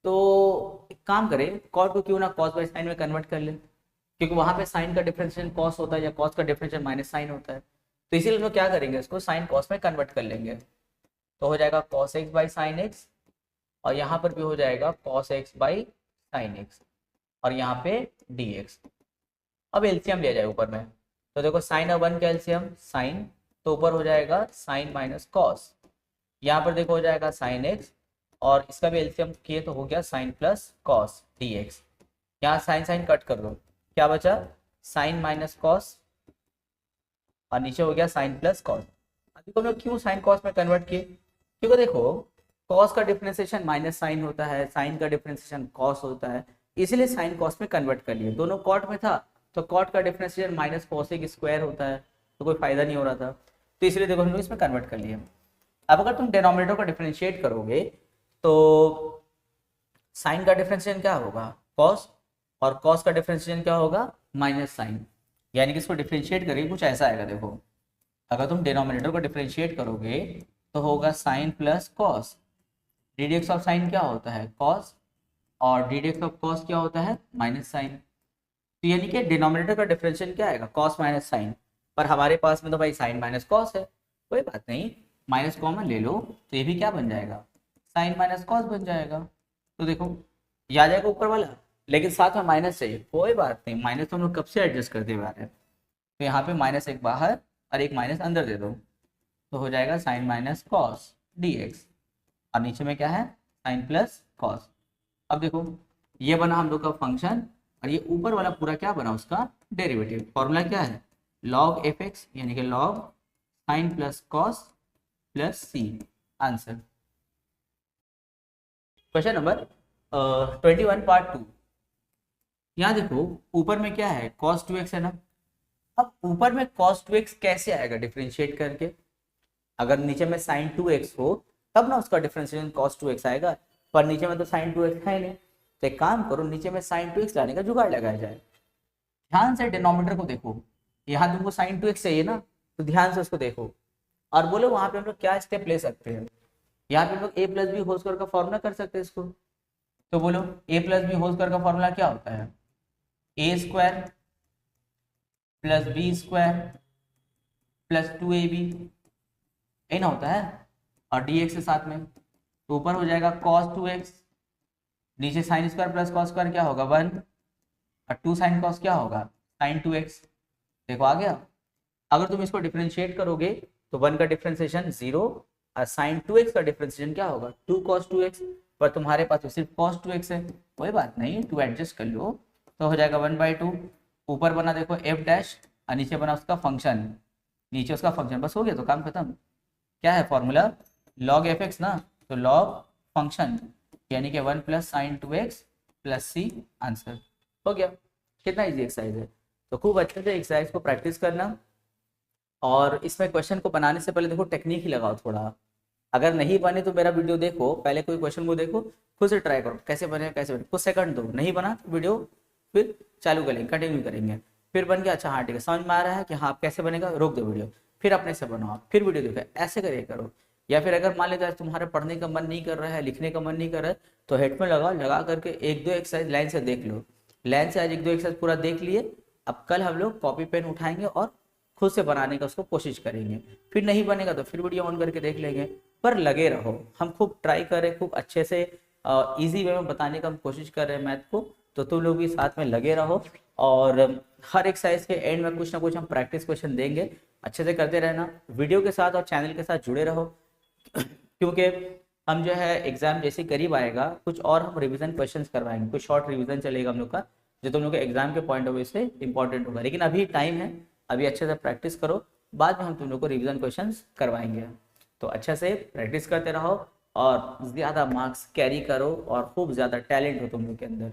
तो एक काम करें कॉट को क्यों ना कॉस बाई साइन में कन्वर्ट कर ले, क्योंकि वहां पे साइन का डिफरेंशिएशन कॉस होता है या कॉस का डिफरेंशिएशन माइनस साइन होता है, तो इसीलिए हम लोग क्या करेंगे इसको साइन कॉस में कन्वर्ट कर लेंगे। तो हो जाएगा cos x by sine x, और यहाँ पर भी हो जाएगा cos x by sine x, और यहाँ पे डी एक्स। अब एलसीएम लिया जाए ऊपर में, तो देखो साइन और 1 का एलसीएम साइन, तो ऊपर हो जाएगा साइन माइनस कॉस, यहाँ पर देखो हो जाएगा साइन एक्स, और इसका भी एलसीएम किए तो हो गया sine plus cos d x. यहाँ साइन साइन कट कर दो, क्या बचा साइन माइनस कॉस, और नीचे हो गया साइन प्लस कॉस। अभी हम लोग क्यों साइन कॉस में कन्वर्ट किए, क्योंकि देखो कॉस का डिफरेंशिएशन माइनस साइन होता है, साइन का डिफरेंशिएशन कॉस होता है, इसीलिए साइन कॉस में कन्वर्ट कर लिए। दोनों कॉट में था तो कॉट का डिफरेंशिएशन माइनस कॉसेक स्क्वायर होता है, तो कोई फायदा नहीं हो रहा था, तो इसलिए देखो हम लोग इसमें कन्वर्ट कर लिए। अब अगर तुम डिनोमिनेटर को डिफरेंशिएट करोगे तो साइन का डिफरेंशिएशन क्या होगा कॉस, और कॉस का डिफरेंशिएशन क्या होगा माइनस साइन, यानी कि इसको डिफरेंशिएट करेंगे कुछ ऐसा आएगा। देखो अगर तुम डिनोमिनेटर को डिफरेंशिएट करोगे तो होगा sine plus cos, d of sine क्या होता है कॉस, और डी ऑफ कॉस क्या होता है माइनस साइन, तो यानी कि डिनोमिनेटर का डिफरेंशिएशन क्या आएगा कॉस माइनस साइन। पर हमारे पास में तो भाई साइन माइनस कॉस है, कोई बात नहीं माइनस कॉमन ले लो तो ये भी क्या बन जाएगा साइन माइनस कॉस बन जाएगा। तो देखो ये आ जाएगा ऊपर वाला, लेकिन साथ में माइनस चाहिए, कोई बात नहीं माइनस तो हम लोग कब से एडजस्ट करते हुए आ रहे हैं, तो यहाँ पे माइनस एक बाहर और एक माइनस अंदर दे दो, तो हो जाएगा sine minus cos d x, और नीचे में क्या है साइन प्लस कॉस। अब देखो ये बना हम लोग का फंक्शन, और ये ऊपर वाला पूरा क्या बना उसका डेरिवेटिव। फॉर्मूला क्या है लॉग एफ एक्स, यानी कि log sine plus cos plus c, answer. Question number 21 part 2, यहाँ देखो ऊपर में क्या है cos 2x है ना। अब ऊपर में cos 2x कैसे आएगा डिफरेंशिएट करके, अगर नीचे में sin 2x हो तब ना उसका डिफरेंशिएशन cos 2x आएगा, पर नीचे में तो sin 2x है नहीं, तो एक काम करो नीचे में sin 2x लाने का जुगाड़ लगाया जाए। ध्यान से डिनोमिनेटर को देखो, यहाँ तुमको sin 2x चाहिए ना, तो ध्यान से उसको देखो और बोलो वहां पे हम लोग क्या स्टेप ले सकते हैं। यहाँ पे हम लोग a plus b whole square का फॉर्मूला कर सकते हैं इसको, तो बोलो a plus b whole square का फॉर्मूला क्या होता है a square plus b square plus 2ab, यही ना होता है, और dx के साथ में, तो ऊपर हो जाएगा cos 2x, नीचे sign square plus cos square क्या होगा 1, और 2 साइन कॉस क्या होगा साइन 2x। देखो आ गया। अगर तुम इसको डिफरेंशिएट करोगे तो 1 का डिफरेंशिएशन 0, और साइन 2x का डिफरेंशिएशन क्या होगा 2 cos 2x, पर तुम्हारे पास तो सिर्फ cos 2x है, कोई बात नहीं 2 एडजस्ट कर लो, तो हो जाएगा 1/2। ऊपर बना देखो f डैश, और नीचे बना उसका फंक्शन, नीचे उसका फंक्शन, बस हो गया तो काम खत्म। क्या है फॉर्मूला log fx ना, तो log फंक्शन यानी कि 1 plus sign 2x plus c, answer हो गया। कितना इजी एक्सरसाइज है, तो खूब अच्छे से एक्सरसाइज को प्रैक्टिस करना। और इसमें क्वेश्चन को बनाने से पहले देखो टेक्निक ही लगाओ थोड़ा। अगर नहीं बने तो मेरा वीडियो देखो, पहले कोई क्वेश्चन को देखो, खुद से ट्राई करो कैसे बने कैसे बने, कुछ सेकंड दो, नहीं बना तो वीडियो फिर चालू करेंगे, कंटिन्यू करेंगे। फिर बन गया, अच्छा हाँ ठीक है समझ में आ रहा है कि हाँ आप कैसे बनेगा, रोक दो वीडियो, फिर अपने से बनाओ, फिर वीडियो देखो, ऐसे करिए करो। या फिर अगर मान लीजिए तुम्हारे पढ़ने का मन नहीं कर रहा है, लिखने का मन नहीं कर रहा है, तो हेडफोन लगाओ, लगा करके एक दो एक्सरसाइज लाइन से देख लो। लाइन से आज एक दो एक्सरसाइज पूरा देख लिए, अब कल हम लोग कॉपी पेन उठाएंगे और खुद से बनाने का उसको कोशिश करेंगे। फिर नहीं बनेगा तो फिर वीडियो ऑन करके देख लेंगे। पर लगे रहो, हम खूब ट्राई करें, खूब अच्छे से इजी वे में बताने का हम कोशिश कर रहे हैं मैथ को। तो तुम लोग भी साथ में लगे रहो, और हर एक्सरसाइज के एंड में कुछ ना कुछ हम प्रैक्टिस क्वेश्चन देंगे, अच्छे से करते रहना। वीडियो के साथ और चैनल के साथ जुड़े रहो क्योंकि हम जो है एग्जाम जैसे करीब आएगा, कुछ और हम रिवीजन क्वेश्चंस करवाएंगे, कुछ शॉर्ट रिवीजन चलेगा हम लोग का, जो तुम लोग के एग्जाम के पॉइंट ऑफ व्यू से इंपॉर्टेंट होगा। लेकिन अभी टाइम है, अभी अच्छे से प्रैक्टिस करो, बाद में हम तुम लोग को रिवीजन क्वेश्चंस करवाएंगे। तो अच्छे से प्रैक्टिस करते रहो और ज़्यादा मार्क्स कैरी करो, और खूब ज़्यादा टैलेंट हो तुम लोग के अंदर।